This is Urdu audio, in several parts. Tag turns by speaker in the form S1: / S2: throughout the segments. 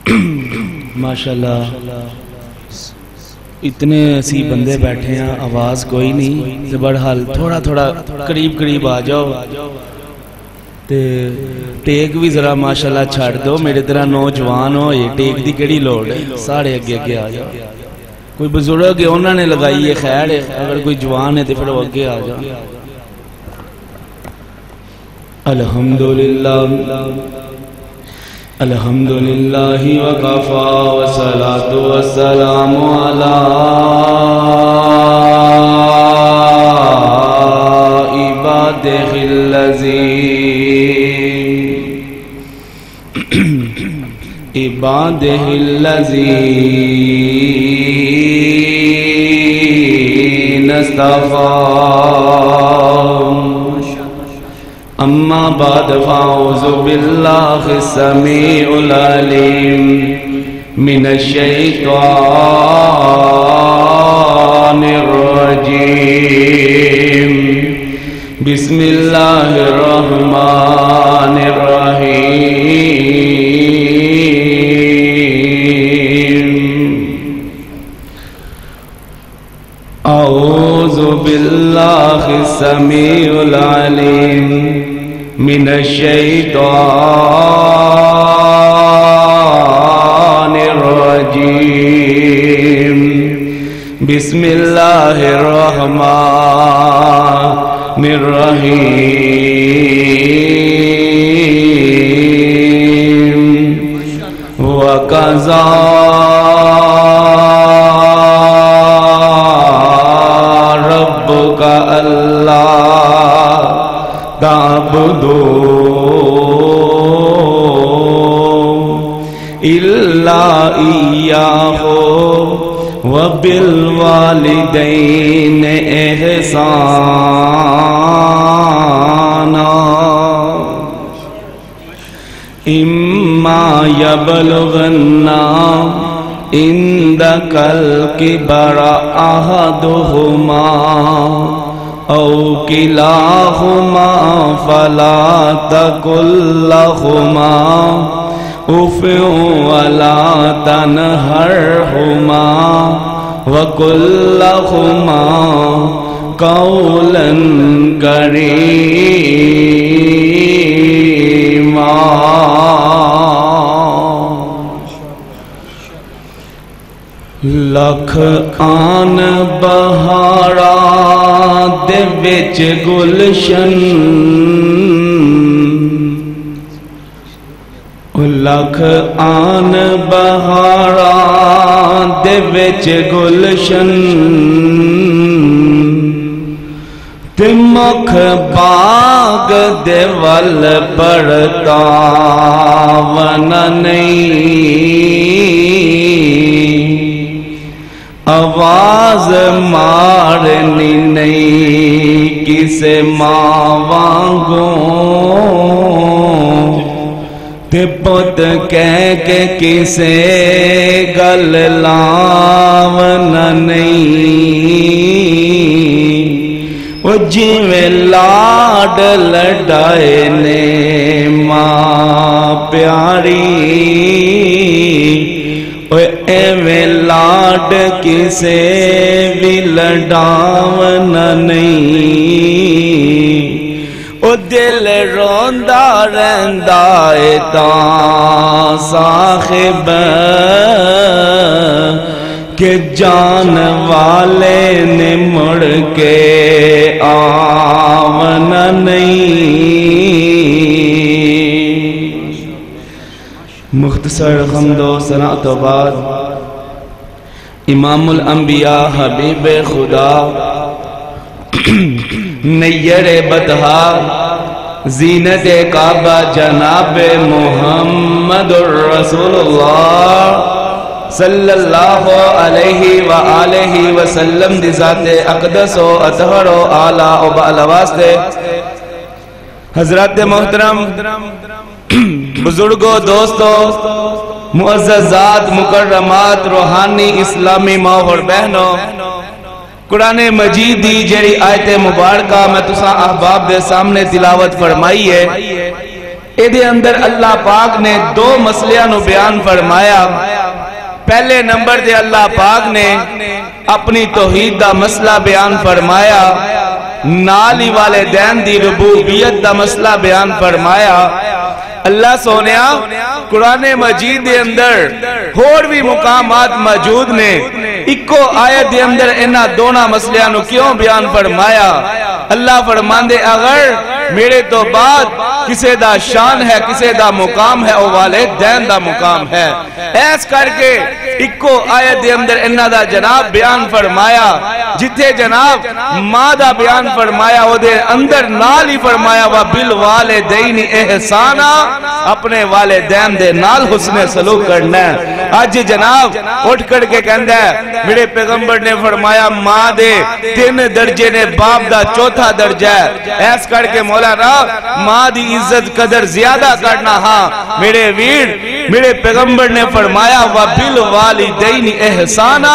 S1: ماشاءاللہ اتنے اسی بندے بیٹھے ہیں، آواز کوئی نہیں، بہرحال تھوڑا تھوڑا قریب آ جاؤ تے ٹیک بھی ذرا ماشاءاللہ چھاڑ دو، میرے طرح نوجوان ہو یہ ٹیک دی کیڑی لوڑ ہے، سارے اگے آ جاؤ، کوئی بزرگ ہے انہوں نے لگائی ہے خیر ہے، اگر کوئی جوان ہے تو پھر وہ اگے آ جاؤ۔ الحمدللہ وقفا والصلاة والسلام علی عبادہ الذین اصطفیٰ اما بعد فاعوذ باللہ السمیع العلیم من الشیطان الرجیم بسم اللہ الرحمن الرحیم اعوذ باللہ السمیع العلیم من الشیطان الرجیم بسم اللہ الرحمن الرحیم وَقَضَى رَبُّكَ أَلَّا تعبدوا إلا إياه وبالوالدين إحسانا إما يبلغن عندك الكبر أحدهما أو كلاهما فلا تقل لهما أف ولا تنهرهما وقل لهما قولا كريما لکھ آن بہارا دے وچ گلشن لکھ آن بہارا دے وچ گلشن تے مکھ باغ دے ول پڑتا ون نہیں آواز مارنی نہیں کسے ماں وانگوں تے پت کہہ کے کسے گل لاون نہیں وہ جیویں لاڈ لڈائے نے ماں پیاری ایویں لاڈ کسے بھی لڈاون نہیں او دل روندہ رہندہ تاں صاحب کہ جان والے نے مڑ کے آون نہیں۔ مختصر حمد و ثنا تو بعد امام الانبیاء حبیب خدا نیر بدہا زینت کعبہ جناب محمد الرسول اللہ صلی اللہ علیہ وآلہ وسلم دی ذات اقدس و اطہر و اعلیٰ و بعلواستے حضرات محترم بزرگوں دوستوں معززات مکرمات روحانی اسلامی ماں اور بہنوں قرآن مجید دی جڑی آیت مبارکہ میں تساں احباب دے سامنے تلاوت فرمائی ہے ایدے اندر اللہ پاک نے دو مسئلہ نو بیان فرمایا. پہلے نمبر دے اللہ پاک نے اپنی توحید دا مسئلہ بیان فرمایا, نالی والدین دی ربوبیت دا مسئلہ بیان فرمایا. اللہ سونیا قرآن مجید دے اندر اور بھی مقامات موجود نے, اکو آیت دے اندر انہا دونا مسئلہ نو کیوں بیان فرمایا؟ اللہ فرماندے اگر میرے تو بعد کسے دا شان ہے, کسے دا مقام ہے, او والدین دا مقام ہے. ایس کر کے اکو آیت دے اندر انہا دا جناب بیان فرمایا, جتھے جناب ماں دا بیان فرمایا او دے اندر نال ہی فرمایا وَبِالْوَالِدَيْنِ احسانا, اپنے والدین دے نال حسن سلوک کرنا ہے. آج جناب اٹھ کر کے کہندہ ہے میرے پیغمبر نے فرمایا ماں دے 3 درجے نے, باپ دا 4تھا درجہ ہے. ایس کر کے مولانا ماں دی عزت قدر زیادہ کرنا. ہاں میرے ویر, میرے پیغمبر نے فرمایا وَبِالْوَالِدَيْنِ احسانا,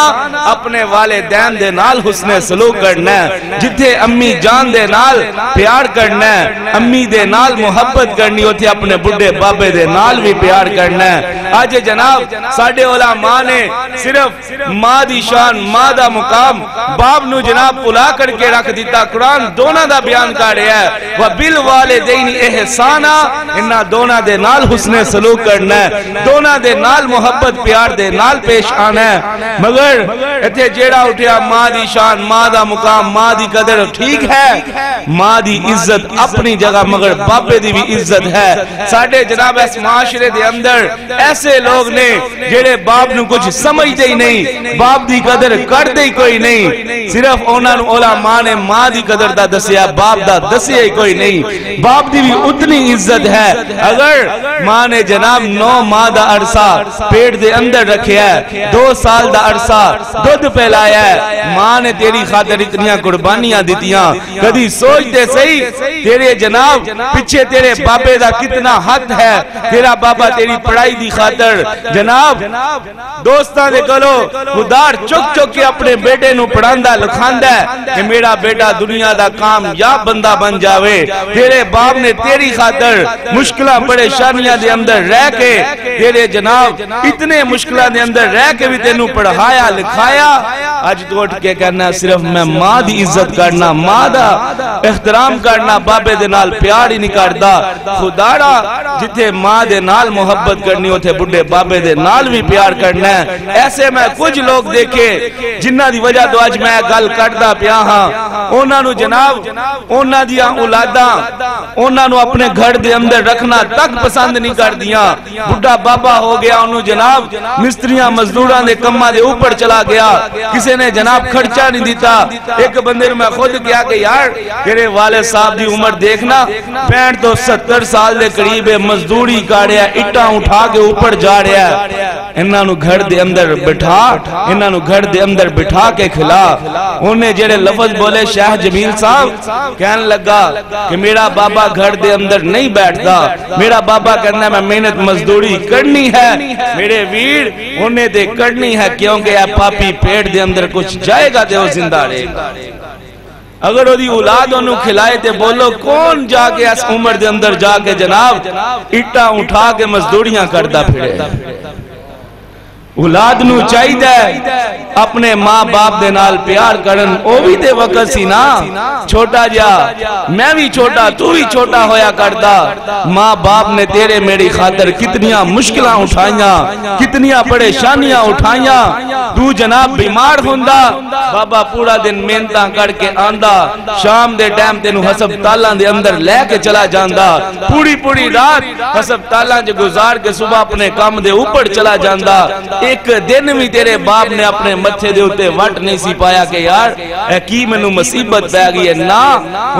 S1: اپنے والدین دے نال حسن سلوک کرنا ہے. جتھے امی جان دے نال پیار کرنا ہے, امی دے نال محبت کرنی ہوتی, اپنے بڑھے بابے دے نال بھی پیار کرنا ہے. آج جناب ساڑھے علماء نے صرف ماں دی شان, ماں دا مقام باپ نو جناب پلا کر کے رکھ دیتا. قرآن دونا دا بیان کر رہا ہے وَبِالْوَالِدَيْنِ احسانا, انہا دونا دے نال حسن سلوک کرنا ہے, دونا دے نال محبت پیار دے نال پیش آنا ہے. مگر ایتھے جیڑا اٹھیا ماں دی شان, ماں دا مقام, ماں دی قدر ٹھیک ہے, ماں دی عزت اپنی جگہ, مگر باپے دی بھی عزت ہے. ساڑھے جناب اس معاشرے دے اندر ایسے لوگ نے جیڑے باپ نو کچھ سمجھتے ہی نہیں, باپ دی قدر کرتے ہی کوئی نہیں. صرف انہاں نو علماء نے ماں دی قدر دا دسیا, باپ دا دسیا ہی کوئی نہیں. باپ دی بھی اتنی عزت ہے. اگر ماں نے جناب 9 ماہ دا عرصہ پیٹ دے اندر رکھیا ہے, 2 سال دا عرصہ دودھ پہلایا ہے, ماں نے تیری خاطر اتنیاں قربانیاں دیتیاں, کدی سوچتے صحیح تیرے جناب پچھے تیرے باپے دا کتنا حق ہے. تیرا بابا تیری پڑھائی دی خاطر جناب دوستان دے کلو خدار چک چک کے اپنے بیٹے نو پڑھاندہ لکھاندہ ہے کہ میرا بیٹا دنیا دا کامیاب بندہ بن جاوے. تیرے باپ نے تیری خاطر مشکلہ پریشانیاں دے اندر رہ کے, تیرے جناب اتنے مشکلہ دے اندر رہ کے بھی تینوں پڑھایا لکھایا. آج تو اٹھ کے کہنا صرف میں ماں دی عزت کرنا, ماں دا احترام کرنا, بابے دے نال پیار ہی نہیں کردا. خدارا جتھے ماں دے نال محبت کرنی ہوتے بڑھے بابے دے نال بھی پیار کرنا ہے. ایسے میں کچھ لوگ دیکھے جنہ دی وجہ تو آج میں گل کردا پیا ہاں, انہاں نو جناب انہاں دیاں اولاداں انہاں نو اپنے گھر دے اندر رکھنا تک پسند نہیں کر دیاں. بڑھا بابا ہو گیا, انہوں جناب مستریاں مزدوران دے کمہ دے اوپر چلا گیا, کسے نے جناب خرچہ نہیں دیتا. ایک بندے میں خود کیا کہ یار تیرے والد صاحب دی عمر دیکھنا 65 تو 70 سال دے قریب مزدوری کر رہا ہے, اٹھا اٹھا کے اوپر جا رہا ہے. انہاں نو گھر دے اندر بٹھا, انہاں نو گھر دے اندر بٹھا کے کھلا. انہیں جڑے لفظ بولے شاہ جمیل صاحب کہنے لگا کہ میرا بابا گھر دے اندر نہیں بیٹھتا, میرا بابا کہنا میں محنت مزدوری کرنی ہے. میرے ویر انہیں دے کرنی ہے کیونکہ اے پاپی پیٹ دے اندر کچھ جائے گا دے وہ زندہ رہے گا. اگر وہ دی اولاد انہوں کھلائے تے بولو کون جا کے اس عمر دے اندر جا کے جناب اٹھا اٹھا کے مزدوریاں کردہ پھرے. اولاد نو چاہی دے اپنے ماں باپ دے نال پیار کرن. او بھی دے وقت سی نا چھوٹا جا, میں بھی چھوٹا, تو بھی چھوٹا ہویا کردا. ماں باپ نے تیرے میری خاطر کتنیاں مشکلیں اٹھائیاں, کتنیاں پریشانیاں اٹھائیاں. تو جناب بیمار ہوندہ, بابا پورا دن محنتاں کر کے آندہ, شام دے ٹائم تینو ہسپتالاں دے اندر لے کے چلا جاندہ, پوری پوری رات ہسپتالاں جو گزار کے صبح اپنے کام دے اوپر چلا جاندہ. ایک دن بھی تیرے باپ نے اپنے متھے دے ہوتے وٹ نہیں سی پایا کہ یار اے کی میں نو مصیبت پہ گئی ہے. نا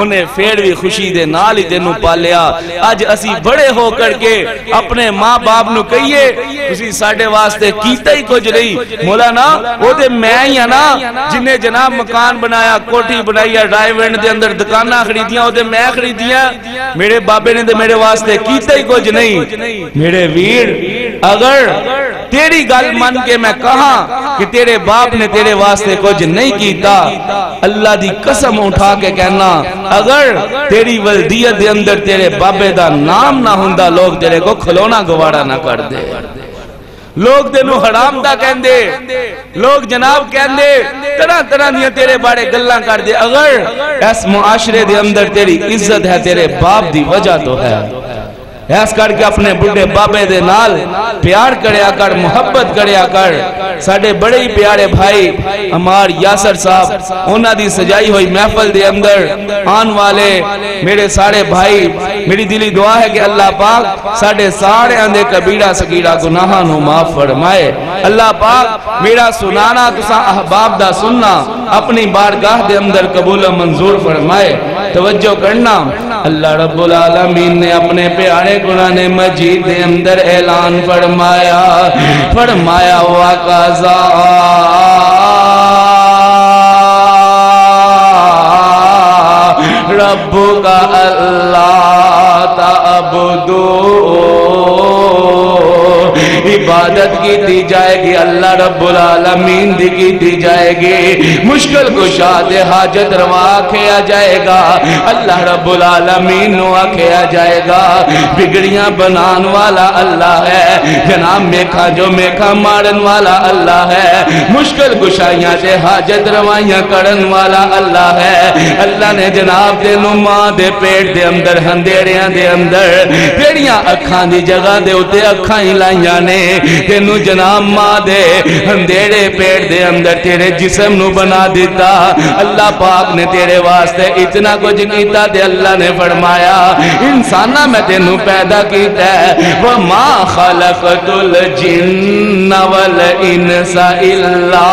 S1: انہیں پھر بھی خوشی دے نال ہی تینوں پالیا. آج اسی بڑے ہو کر کے اپنے ماں باپ نو کہیے اسی ساڑھے واسطے کیتا ہی کچھ نہیں. مولانا وہ دے میں ہی ہے نا جنہیں جناب مکان بنایا, کوٹھی بنائی ہے, رائے وینڈ دے اندر دکانہ خریدیاں, وہ دے میں خریدیاں. میرے بابے نے دے میرے واسطے کیتا ہی کچھ نہیں. میرے ویر اگر تیری گل من کے میں کہاں کہ تیرے باپ نے تیرے واسطے کچھ نہیں کیتا، اللہ دی قسم اٹھا کے کہنا اگر تیری ولدیت دے اندر تیرے بابے دا نام نہ ہوندا لوگ تیرے کو کھلونا گوارا نہ کر دے، لوگ تینوں حرام دا کہندے، لوگ جناب کہندے طرح طرح دیا تیرے بارے گلاں کر دے، اگر اس معاشرے دے اندر تیری عزت ہے تیرے باپ دی وجہ تو ہے، ایس کر کے اپنے بڑھے بابے دے نال پیار کریا کر، محبت کریا کر۔ ساڑھے بڑے ہی پیارے بھائی عمار یاسر صاحب انہاں دی سجائی ہوئی محفل دے اندر آن والے میرے سارے بھائی، میری دلی دعا ہے کہ اللہ پاک ساڑھے سارے اندے کبیرہ سگیرہ گناہاں نو معاف فرمائے، اللہ پاک میرا سنانا تسا احباب دا سننا اپنی بارگاہ دے اندر قبول و منظور فرمائے۔ توجہ کرنا، اللہ رب العالمین نے اپنے پیارے قرآن مجید دے اندر اعلان فرمایا وَقَضَى رَبُّكَ أَلَّا تَعْبُدُوا، عبادت کی دی جائے گی اللہ رب العالمین کی دی جائے گی، مشکل کشا دے حاجت روا کھیا جائے گا اللہ رب العالمین نو کھیا جائے گا، بگڑیاں بنان والا اللہ ہے جناب، میکھا جو میکھا مارن والا اللہ ہے، مشکل کشائیاں دے حاجت روائیاں کرن والا اللہ ہے۔ اللہ نے جناب دے ماں دے پیٹ دے اندر ہندیریاں دے اندر تیریاں اکھاں دی جگہ دے اتے اکھاں ہی لائیاں نے، تینو جناب ماں دے ہندیرے پیٹ دے اندر تیرے جسم نو بنا دیتا، اللہ پاک نے تیرے واسطے اتنا کچھ کیتا دے، اللہ نے فرمایا انسانہ میں تینو پیدا کیتا ہے، وَمَا خَلَقْتُ الْجِنَّ وَالْإِنسَ إِلَّا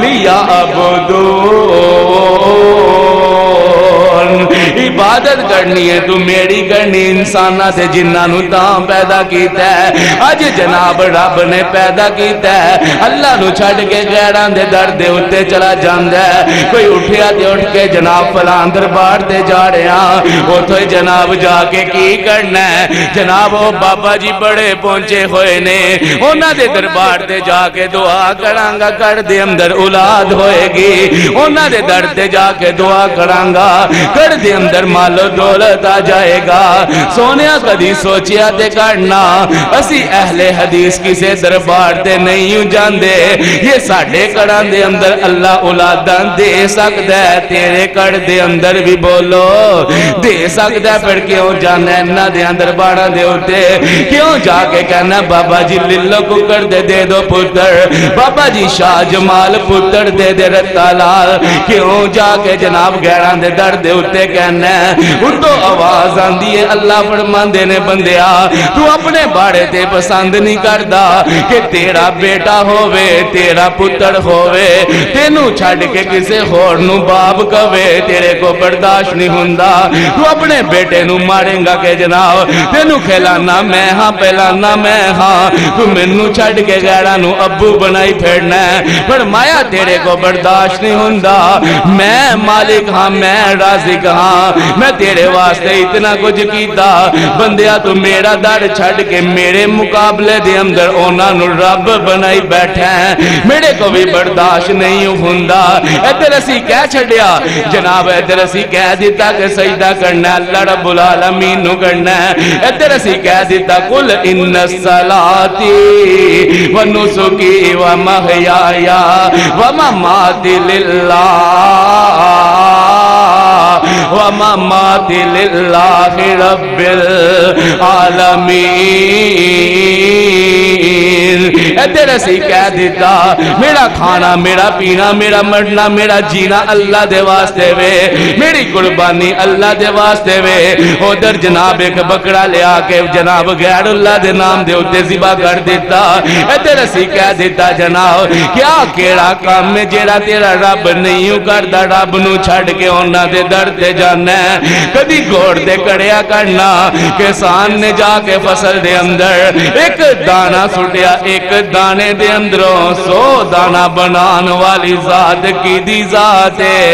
S1: لِيَعْبُدُونَ، عبادت کرنی ہے تو میری کرنی، انسانہ سے جنہ نو تاں پیدا کیتا ہے، آج جناب رب نے پیدا کیتا ہے، اللہ نو چھڑ کے غیران دے در دے اتے چلا جاندہ ہے، کوئی اٹھیا تے اٹھ کے جناب فلان دربار دے جا رہے ہیں، وہ تو جناب جا کے کی کرنا ہے، جناب وہ بابا جی بڑے پہنچے ہوئے نے، انہاں دے دربار دے جا کے دعا کرانگا، کر دے اندر اولاد ہوئے گی، انہاں دے در دے جا کے دعا کرانگا، کر دے اندر مال و دولت آ جائے گا، سونیا کدی سوچیا تے کرنا، اسی اہل حدیث کسے دربار دے نہیں جاندے، یہ ساڑھے کران دے اندر اللہ اولادان دے سکتا ہے، تیرے کر دے اندر بھی بولو دے سکتا ہے، پھر کیوں جانا ہے نہ دے اندر بارا دے ہوتے، کیوں جا کے کہنا بابا جی للہ کو کر دے دو پتر، بابا جی شاہ جمال پتر دے رتا لال، کیوں جا کے جناب گیران دے در دے ہوتے کہنا ہے، ان تو آواز آن دیئے اللہ فرمان دینے بندیا، تو اپنے بارے تے پسند نہیں کردہ کہ تیرا بیٹا ہووے، تیرا پتر ہووے، تینو چھڑ کے کسے خورنو باب کوے، تیرے کو برداشت نہیں ہوندہ، تو اپنے بیٹے نو ماریں گا کہ جناب تینو کھلانا میں ہاں پہلانا میں ہاں، تو منو چھڑ کے غیرانو ابو بنائی پھیڑنا ہے، فرمایا تیرے کو برداشت نہیں ہوندہ، میں مالک ہاں میں رازق ہاں، میں تیرے واسطے اتنا کچھ کیتا، بندیا تو میرا در چھڑ کے میرے مقابلے دے اندر اونا نو رب بنائی بیٹھے ہیں، میرے کو بھی برداشت نہیں ہوندہ، ادھر اسی کہہ چھڑیا جناب، ادھر اسی کہہ دیتا کہ سجدہ کرنا اللہ رب العالمین نو کرنا ہے، ادھر اسی کہہ دیتا قُلْ إِنَّ الصَّلَاةِ وَنُسُكِي وَمَحْيَايَ وَمَمَاتِي لِلَّهِ وَمَمَاتِ لِلَّهِ رَبِّ الْعَالَمِينَ، ادھر اسی کہہ دیتا میرا کھانا میرا پینا میرا مرنا میرا جینا اللہ دے واسطے وے، میری قربانی اللہ دے واسطے وے، ادھر جناب ایک بکرا لے آکے جناب غیر اللہ دے نام دے اتے ذبح کر دیتا، ادھر اسی کہہ دیتا جناب کیا کیڑا کام میں جیڑا تیرا رب نہیں کردہ، رب نو چھڑ کے اونا دے در دے جانا ہے، کدی گھوڑ دے کڑیا کرنا، کسان نے جا کے فصل دے اندر ایک دانا سٹیا، ایک دانے دے اندروں 100 دانا بنان والی ذات کی دی ذات ہے،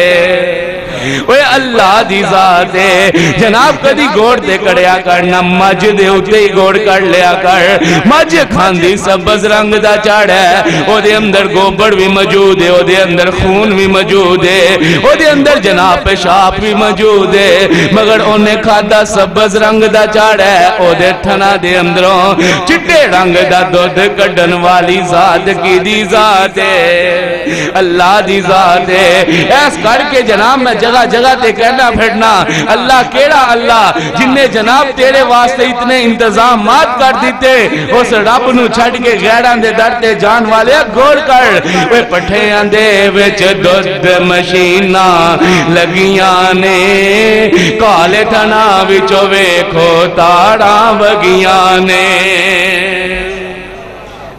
S1: اوے اللہ دی ذات ہے جناب کدی گوڑ تے کڑیا کرنا مجھ دے اتے ہی گوڑ کر لیا کر مجھ کھاندی سبز رنگ دا چاڑ ہے او دے اندر گوبر بھی موجود ہے او دے اندر خون بھی موجود ہے او دے اندر جناب پیشاب بھی موجود ہے مگر انہیں کھادا سبز رنگ دا چاڑ ہے او دے تھنا دے اندروں چٹے رنگ دا دودھ کڈن والی ذات کی دی ذات ہے اللہ دی ذات ہے ایس کر کے جناب میں جگہ جگہ تے کہنا پھڑنا اللہ کیڑا اللہ جن نے جناب تیرے واسطے اتنے انتظامات کر دیتے اس رب نو چھڑ کے غیران دے درتے جان والے گوڑ کر وہ پٹھیاں دے وچ دودھ مشینہ لگیاں نے کالے تھنا وچو ویکھو تاڑاں وگیاں نے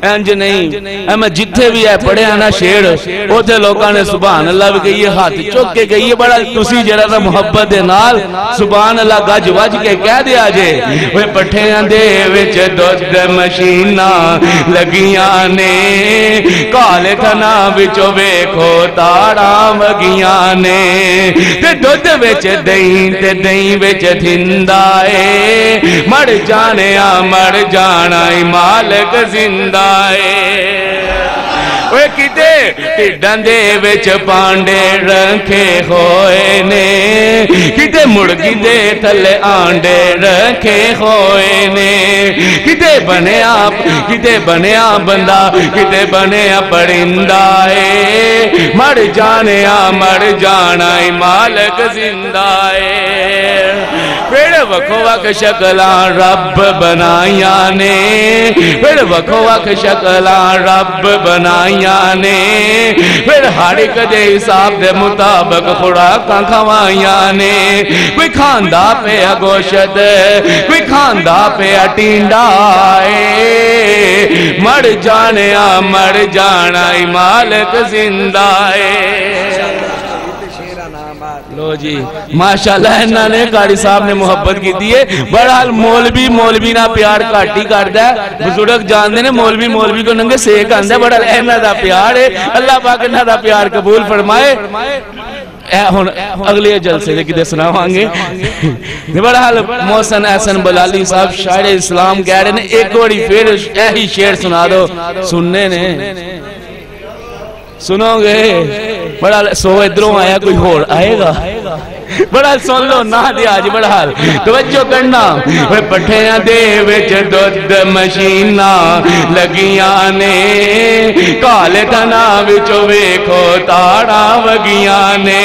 S1: انج نہیں میں جتھے بھی ہے پڑھے ہیں نا شیر اوتھے لوگاں نے سبحان اللہ بھی کہیے ہاتھ چک کے کہیے بڑا تسی جڑا تا محبت دے نال سبحان اللہ گج وج کے کہہ دیا جے وہ پٹھیاں دے وچ دودھ مشینہ لگیاں نے کالے تھنا وچو ویکھو تاڑاں وگیاں نے تے دودھ وچ دہیں تے دہیں وچ تھندا اے مر جانے مر جانا مالک زندہ وہ کتے ٹڈن دے وچ پانڈے رکھے ہوئے نے کتے مرغی دے تھلے آنڈے رکھے ہوئے نے کتے بنیا بندہ کتے بنیا پرندہ ہے مر جانے مر جانا مالک زندہ ہے پھر وکھو وک شکلاں رب بنائیاں نے پھر وکھو وک شکلاں رب بنائیاں نے پھر ہر ایک دے حساب دے مطابق خوراکاں کھوائیاں نے کوئی کھاندا پہ گوشت کوئی کھاندا پہ ٹینڈا مر جانے مر جانا مالک زندہ ہے لو جی ماشاءاللہ انہاں نے قاری صاحب نے محبت کی دیئے بہرحال مولوی نہ پیار کاٹی کردہ ہے بزرگ جان دے نے مولوی کو ننگے سیک آندہ ہے بہرحال انہاں دا پیار ہے اللہ پاک انہاں دا پیار قبول فرمائے اگلے جلسے دے کدے سنا ہوانگے بہرحال محسن احسن بلالی صاحب شاعر اسلام کہہ رہے نے ایک گوڑی پھر ایہی شعر سنا دو سننے نے سنو گے بڑا سو ادھروں آیا کوئی ہور آئے گا بڑا سن لو نہ دیا جی بڑا حال توجہ کرنا وہ پٹھیاں دے وچ دودھ مشینہ لگیاں نے کالے تھنا وچو ویکھو تاڑاں وگیاں نے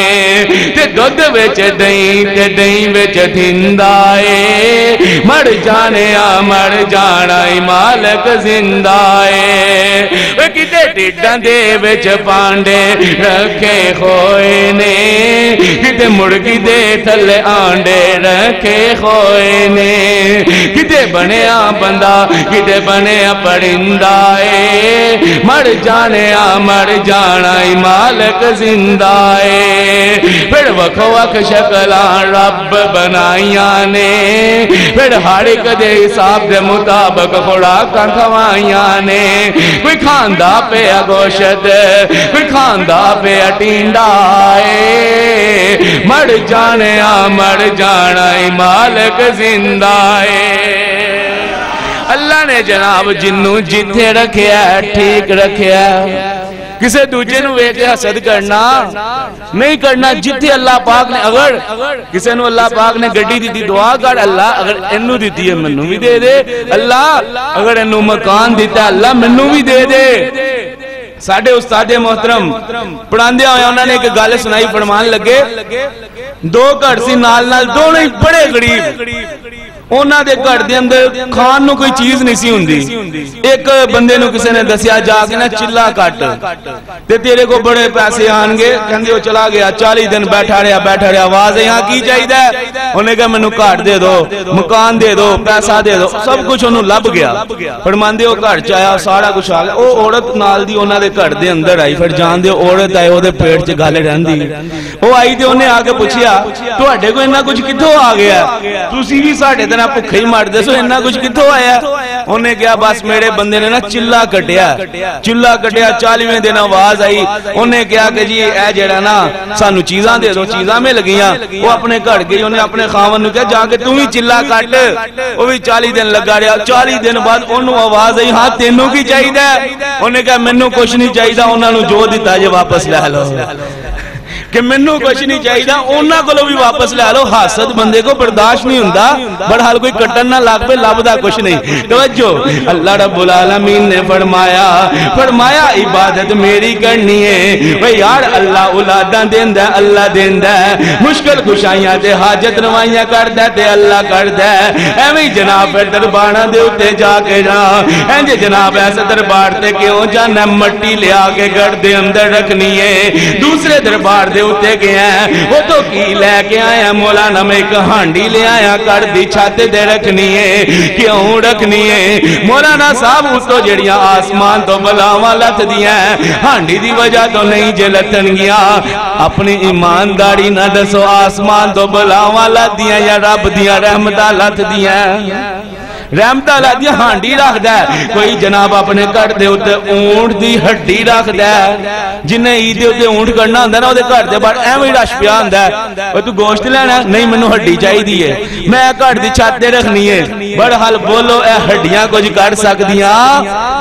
S1: تے دودھ وچ دہیں تے دہیں وچ تھندا اے مر جانے مر جانا مالک زندہ اے وہ کتے ٹڈاں دے وچ پانڈے رکھے ہوئے نے کتے مرغی دے تھلے آنڈے رکھے ہوئے نے کتے بنیا بندہ کتے بنیا پرندہ اے مر جانے مر جانا مالک زندہ اے پھر وکھو وک شکلاں رب بنائیاں نے پھر ہر ایک دے حساب دے مطابق خوراکاں کھوائیاں نے کوئی کھاندا پہ گوشت کوئی کھاندا پہ ٹینڈا اے مر جانے مر جانا مالک زندہ ہے اللہ نے جناب جنوں جتھے رکھیا ٹھیک رکھیا کسے دوجے نو ویکھے حسد کرنا نہیں کرنا جتھے اللہ پاک نے اگر کسے نو اللہ پاک نے گڈی دیتی دعا کر اللہ اگر انو دیتی ہے منو بھی دے دے اللہ اگر انو مکان دیتا ہے اللہ منو بھی دے دے ساڑھے استاد محترم پڑھاندے ہوئے انہوں نے ایک گالے سنائی فرمان لگے دو گھر سی نال نال دونوں ہی بڑے غریب انہاں دے گھر دے اندر کھان نو کوئی چیز نہیں سی ہوندی ایک بندے نو کسے نے دسیا جا کے نا چلا کٹ تے تیرے کو بڑے پیسے آن گے کہندے وہ چلا گیا 40 دن بیٹھا رہا آواز ہے یہاں کی چاہیے انہیں کہا منو کٹ دے دو مکان دے دو پیسہ دے دو سب کچھ انہوں لب گیا فرماندے وہ گھر چایا سارا کچھ آ گیا وہ عورت نال دی انہاں دے گھر دے اندر آئی پھر جان دے عورت آئے وہ دے پیٹ چ گالے رہن دی وہ آئی تے انہیں آ کے پوچھیا تواڈے کو اتنا کچھ کتھوں آ گیا تسی بھی ساڈے طرح بھکھے ہی مردے سو اتنا کچھ کتھوں آیا انہیں کہا بس میرے بندے نے نا چلا کٹیا 40ویں دن آواز آئی انہیں کہا کہ جی اے جڑا نا سانو چیزاں دے دو چیزاں میں لگیاں وہ اپنے گھر گئی انہیں اپنے خاون نو کہا جا کے تم ہی چلا کٹ وہ بھی 40 دن لگا رہا 40 دن بعد انہوں آواز آئی ہاں تینوں کی چاہیے انہیں کہا مینوں کچھ نہیں چاہیے انہوں نے جو دیتا جے واپس لے لو کہ مینوں کچھ نہیں چاہیے انہاں کولوں بھی واپس لے لو حاسد بندے کو برداشت نہیں ہوندا بہرحال کوئی کٹن نہ لگ پے لبدا کچھ نہیں توجہ اللہ رب العالمین نے فرمایا عبادت میری کرنی ہے بھئی یار اللہ اولاداں دیندا ہے اللہ دیندا ہے مشکل کشائیاں تے حاجت روائیاں کردا تے اللہ کردا ہے ایویں جناب درباراں دے اوتے جا کے جا انج جناب ایسے دربار تے کیوں جانا مٹی لیا کے گھر دے اندر رکھنی ہے دوسرے دربار دے اتے گیا ہے وہ تو کی لے کے آیا مولانا میں ایک ہانڈی لے آیا کر دی چھاتے دے رکھنی ہے کیوں رکھنی ہے مولانا صاحب اس تو جڑیاں آسمان تو بلاواں لت دیا ہے ہانڈی دی وجہ تو نہیں جے لتن گیا اپنی ایمانداری نہ دسو آسمان تو بلاواں لت دیا یا رب دیا رحمتہ لت دیا رحمت اللہ دی ہانڈی رکھ دے کوئی جناب اپنے گھر دے اوتے اونٹ دی ہڈی رکھ دے جنہیں عید دے اوتے اونٹ کرنا ہوندا نا او دے گھر دے باہر ایویں رش پیا ہوندا ہے او تو گوشت لینا نہیں مینوں ہڈی چاہیے ہے میں گھر دی چھت تے رکھنی ہے بہرحال بولو اے ہڈیاں کچھ کر سکدیاں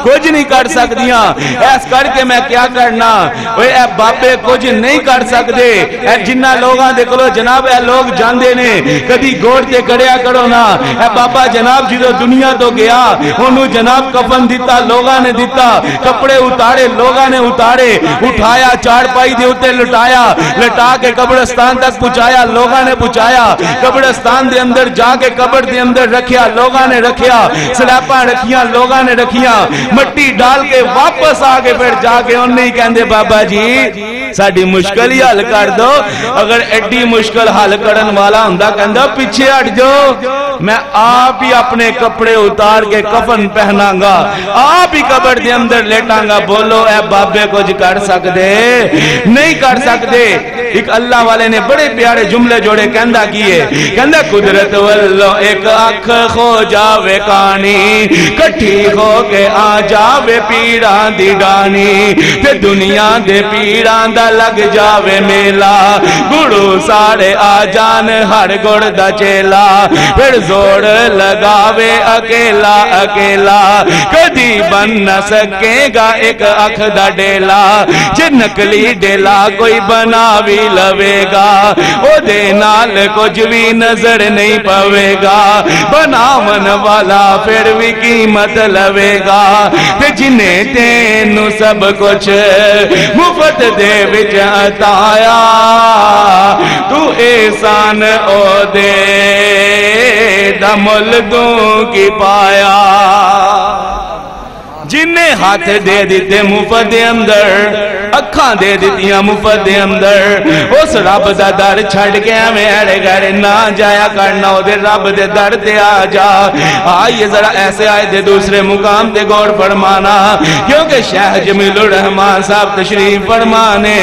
S1: کچھ نہیں کر سکدیاں ایس کر کے میں کیا کرنا اوے اے بابے کچھ نہیں کر سکدے اے جنہ لوگاں دے کولو جناب اے لوگ جاندے نے کبھی گوڑ تے کڑیا کرو نا اے بابا جناب جدو دنیا تو گیا انہوں جناب کفن دیتا لوگاں نے دیتا کپڑے اتارے لوگاں نے اتارے اٹھایا چار پائی دے اتے لٹا کے قبرستان تک پہنچایا لوگاں نے پہنچایا قبرستان دے اندر جا کے قبر دے اندر رکھیا لوگاں نے رکھیا سلیپاں رکھیاں لوگاں نے رکھیاں مٹی ڈال کے واپس آگے پھر جا کے انہیں ہی کہندے بابا جی ساڑی مشکل ہی حل کر دو اگر ایڈی مشکل حل کرن والا ہوندا کہندا پیچھے ہٹ جو میں آپ ہی اپنے کپڑے اتار کے کفن پہنا گا آپ ہی قبر دے اندر لیٹاں گا بولو اے بابے کچھ کر سکدے نہیں کر سکدے ایک اللہ والے نے بڑے پیارے جملے جوڑے کہندا کیے کہندا قدرت والو ایک اکھ کھو جاوے کانی کٹھی ہو کے آ جاوے پیڑاں دی ڈانی تے دنیا دے پیڑاں دا لگ جاوے میلا گڑو سارے آ جان ہر گڑ دا چیلا پھر زور لگاوے اکیلا اکیلا کدی بن نہ سکے گا ایک اکھ دا ڈیلا جے نکلی ڈیلا کوئی بنا بھی لوے گا او دے نال کچھ بھی نظر نہیں پوے گا بناون والا پھر بھی قیمت لوے گا تے جنہیں تینو سب کچھ مفت دے وچ عطایا تو احسان او دے دمل دوں کی پایا جنہیں ہاتھ دے دیتے مفت دے اندر اکھاں دے دیتیاں مفت دے اندر اس رب دا در چھڑ کے ہمیں اڑے گھر نہ جایا کرنا ہو دے رب دے در تے آ جا آئیے ذرا ایسے آئے دے دوسرے مقام تے غور فرمانا کیونکہ شیخ جمیل الرحمان صاحب تشریف فرمانے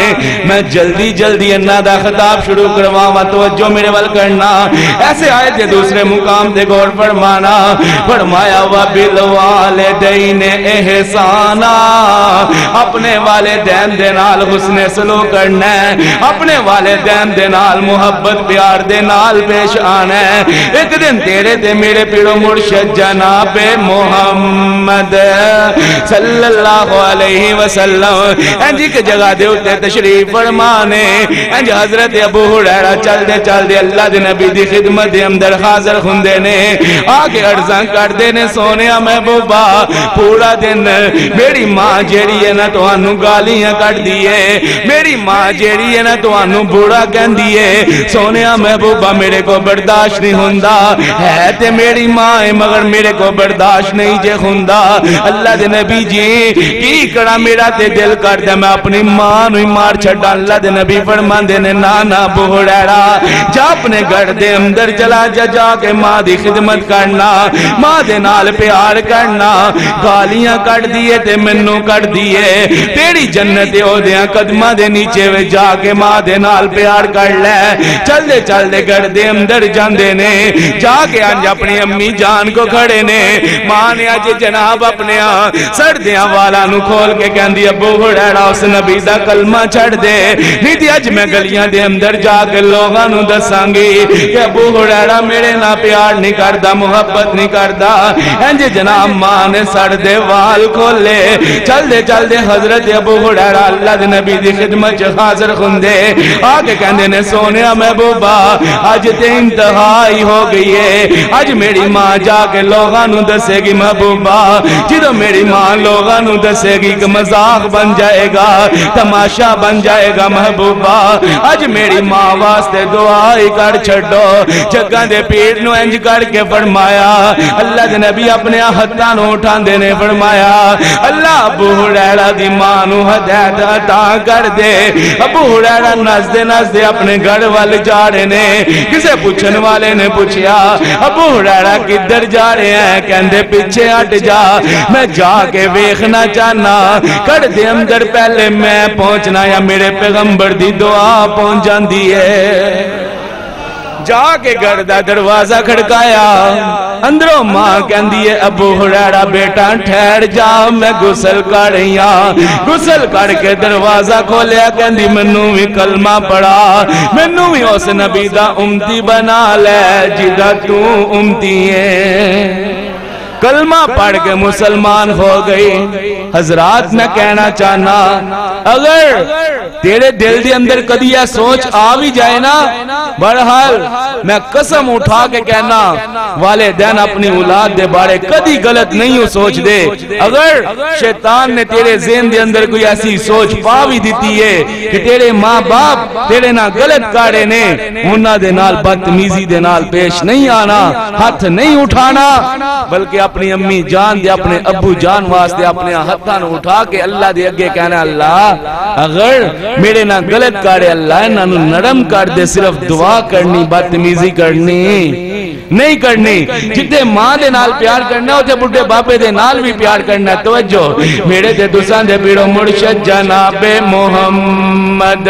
S1: میں جلدی انہا دا خطاب شروع کرواما توجہ میرے وال کرنا ایسے آئے دے دوسرے مقام تے غور فرمانا فرمایا وَبِالْوَالِدَيْنِ احسانا اپنے والدین دے نال حسن سلوک کرنا ہے اپنے والدین دے نال محبت پیار دے نال پیش آنا ہے ایک دن تیرے تے میرے پیڑو مرشد جناب محمد صلی اللہ علیہ وسلم انجی کے جگہ دے اتے تشریف فرمانے انجی حضرت ابو حریرہ چل دے اللہ دے نبی دی خدمت دے اندر حاضر خندے نے آگے عرضاں کر دینے سونیا محبوبہ پورا دن میری ماں جیڑی ہے نا تو انہوں گالیاں کٹ دیئے میری ماں جیڑی ہے نا تو انہوں بوڑا کہن دیئے سونیا محبوبہ میرے کو برداشت نہیں ہوندہ ہے تے میری ماں ہے مگر میرے کو برداشت نہیں جے ہوندہ اللہ دے نبی جی کی کڑا میرا تے دل کر دے میں اپنی ماں نوی مار چھڑا اللہ دے نبی فرمان دے نے نانا بہڑیرا جا اپنے گھر دے اندر چلا جا کے ماں دی خدمت کرنا ماں دے نال پیار کرنا گالیاں کٹ دیئے تے منو کٹ دیئے تیری جنت تے او دیاں قدمہ دے نیچے وے جا کے ماں دے نال پیار کر لے چل دے گھر دے اندر جاندے نے جا کے انج اپنی امی جان کو کھڑے نے ماں نے اج جناب اپنے سردیاں والا نو کھول کے کہندی ابو ہریرہ اس نبی دا کلمہ چھڑ دے نہیں تے اج میں گلیاں دے اندر جا کے لوگاں نو دساں گی کہ ابو ہریرہ میرے نال پیار نہیں کردا محبت نہیں کردا انج جناب ماں نے سر دے وال کھولے چل دے حضرت ابو ہریرہ اللہ دے نبی دی خدمت حاضر ہوندے آگے کہندے نے سونیا محبوبہ آج تے انتہائی ہو گئی ہے آج میری ماں جا کے لوگاں نو دسے گی محبوبہ جدو میری ماں لوگاں نو دسے گی کہ مذاق بن جائے گا تماشا بن جائے گا محبوبہ آج میری ماں واسطے دعائی کر چھڑو جگہ دے پیٹ نو انج کر کے فرمایا اللہ دے نبی اپنے ہتھاں نو اٹھان دے نے فرمایا اللہ ابو ہریرہ دی ماں نو ہدایت عطا کر دے ابو ہریرہ نزدے اپنے گھر والے جا رہے نے کسے پوچھن والے نے پوچھیا ابو ہریرہ کدھر جا رہے ہیں کہندے پیچھے ہٹ جا میں جا کے ویکھنا چاہنا کر دے اندر پہلے میں پہنچنا یا میرے پیغمبر دی دعا پہنچ جاندی ہے جا کے گھر دا دروازہ کھڑکایا اندروں ماں کہندی ہے ابو ہریرہ بیٹا ٹھہر جا میں غسل کر رہی ہاں غسل کر کے دروازہ کھولیا کہندی منوں بھی کلمہ پڑھا منوں بھی اس نبی دا امتی بنا لے جدا تو امتی ہے کلمہ پڑھ کے مسلمان ہو گئی حضرات میں کہنا چاہنا اگر تیرے دل دے اندر کدی یہ سوچ آ بھی جائے نا بہرحال میں قسم اٹھا کے کہنا والدین اپنی اولاد دے بارے کدی غلط نہیں ہو سوچ دے اگر شیطان نے تیرے ذہن دے اندر کوئی ایسی سوچ پا بھی دیتی ہے کہ تیرے ماں باپ تیرے نہ غلط کارے نے انہاں دے نال بدتمیزی دے نال پیش نہیں آنا ہاتھ نہیں اٹھانا بلکہ اپنی امی جان دے اپنے ابو جان واسطے اپنے ہاتھاں نو اٹھا کے اللہ دے اگے کہنا اللہ اگر میرے نہ غلط کارے اللہ انہاں نو نرم کر دے صرف دعا کرنی بدتمیزی کرنی نہیں کرنی جتے ماں دے نال پیار کرنا ہوتے بڑھے باپے دے نال بھی پیار کرنا توجہ میرے دے دوسان دے پیڑو مرشد جناب محمد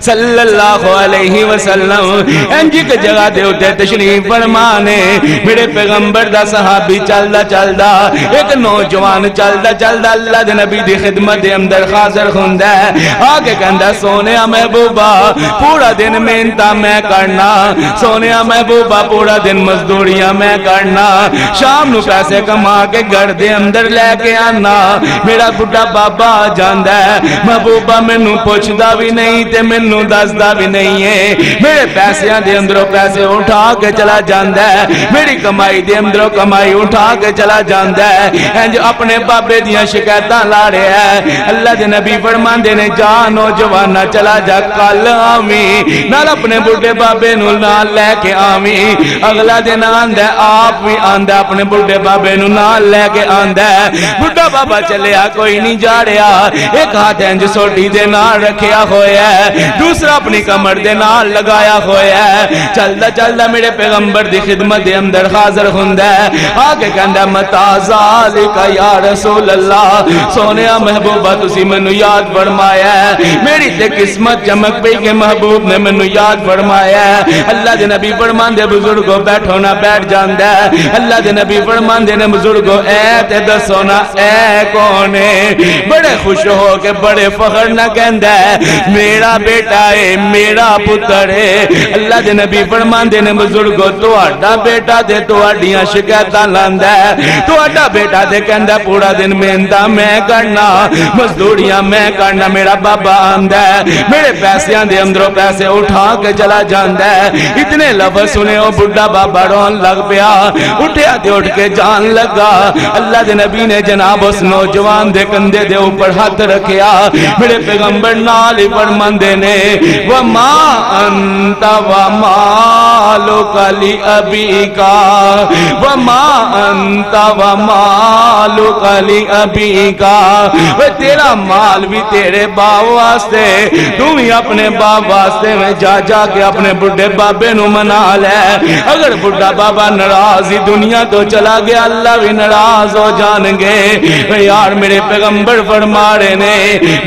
S1: صلی اللہ علیہ وسلم انجی کے جگہ دے ہوتے تشریف فرمانے میرے پیغمبر دا صحابی چلدا ایک نوجوان چلدا اللہ دے نبی دی خدمت دے اندر حاضر ہوندہ ہے آگے کہندہ سونیا محبوبہ پورا دن محنتاں میں کرنا سونیا محبوبہ پورا دن مزدوریاں میں کرنا شام نو پیسے کما کے گھر دے اندر لے کے آنا میرا بڑھا بابا جاندہ ہے محبوبہ میں نو پوچھدا بھی نہیں تے منو دسدا بھی نہیں ہے میرے پیسیاں دے اندروں پیسے اٹھا کے چلا جاندہ ہے میری کمائی دے اندروں کمائی اٹھا کے چلا جاندہ ہے انج اپنے بابے دیاں شکایتاں لا رہے ہیں اللہ دے نبی فرماندے نے جا نوجوانا چلا جا کل آمی نال اپنے بڑھے بابے نو نال لے کے آمی اگلا دن آندہ آپ بھی آندہ اپنے بڑھے بابے نو نال لے کے آندہ بڑھا بابا چلیا کوئی نہیں جا رہا ایک ہاتھ انج سوٹی دے نال رکھیا ہویا ہے دوسرا اپنی کمر دے نال لگایا ہویا ہے چلدا میرے پیغمبر دی خدمت دے اندر حاضر ہوندہ ہے آگے کہندہ متا ذالک یا رسول اللہ سونیا محبوبہ تسی منو یاد فرمایا ہے میری تے قسمت چمک پئی کہ محبوب نے منو یاد فرمایا ہے اللہ دے نبی فرماندے بزرگو بیٹھو نہ بیٹھ جاندہ ہے اللہ دے نبی فرماندے نے بزرگو اے تے دسو نا اے کونے بڑے خوش ہو کے بڑے فخر نہ کہندہ ہے میرا بیٹا ہے میرا پتر ہے اللہ دے نبی فرماندے نے بزرگو تو آڈا بیٹا دے تو آڈیاں شکایتاں لاندہ ہے تو آڈا بیٹا دے کہندہ پورا دن محنتاں میں کرنا مزدوریاں میں کرنا میرا بابا آندہ ہے میرے پیسیاں دے اندروں پیسے اٹھا کے چلا جاندہ ہے اتنے لفظ سنے ہو بڑھا بابا رون لگ پیا اٹھیا دے اٹھ کے جان لگا اللہ دے نبی نے جناب اس نوجوان دے کندھے دے اوپر ہاتھ رکھیا میرے پیغمبر نال ہی فرماندے فرماندے نے وما انت ومالک لابیکا وما انت ومالک لابیکا تیرا مال بھی تیرے باپ واسطے تو بھی اپنے باپ واسطے میں جا کے اپنے بڑھے بابے نو منا لے اگر بڑھا بابا ناراض ہی دنیا تو چلا گیا اللہ بھی ناراض ہو جان گے یار میرے پیغمبر فرما رہے نے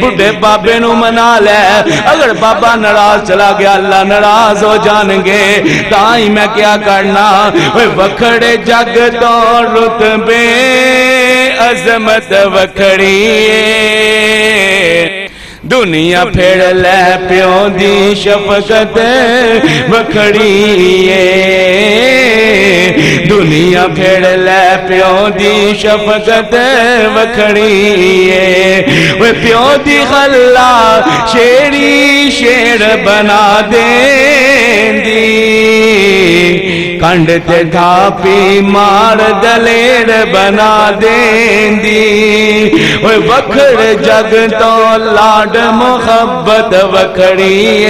S1: بڑھے بابے نو منا لے اگر بابا ناراض چلا گیا اللہ ناراض ہو جان گے تائی میں کیا کرنا وکھڑے جگ تو رتبے عظمت وکھڑی دنیا پھیڑ لے پیوں دی شفقت وکھڑی دنیا پھیڑ لے پیوں دی شفقت وکھڑی وہ پیوں دی خلا شیری شیر بنا دیں دی کنڈ تے دھاپی مار دلیر بنا دیں دی وہ وکھڑ جگ تو لاڈ محبت وکھڑی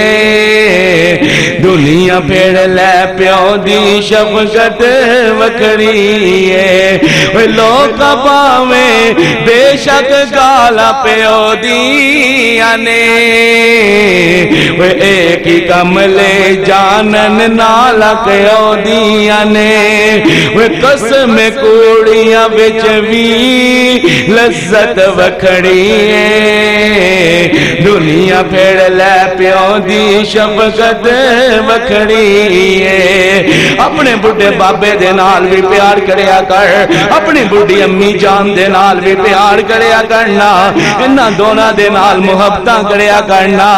S1: دنیا پھیڑ لے پیوں دی شفقت وکھڑی وہ لوگ پاویں بے شک گالا پیوں دیا نے وہ ایک ہی کملے جانن نالا پیوں دیا نے وہ قسم کوڑیاں بچ بھی لذت وکھڑی دنیا پھیڑ لے پیوں دی شفقت وکھڑی اپنے بڑھے بابے دے نال بھی پیار کریا کر اپنی بڑھی امی جان دے نال بھی پیار کریا کرنا انہاں دونوں دے نال محبتاں کریا کرنا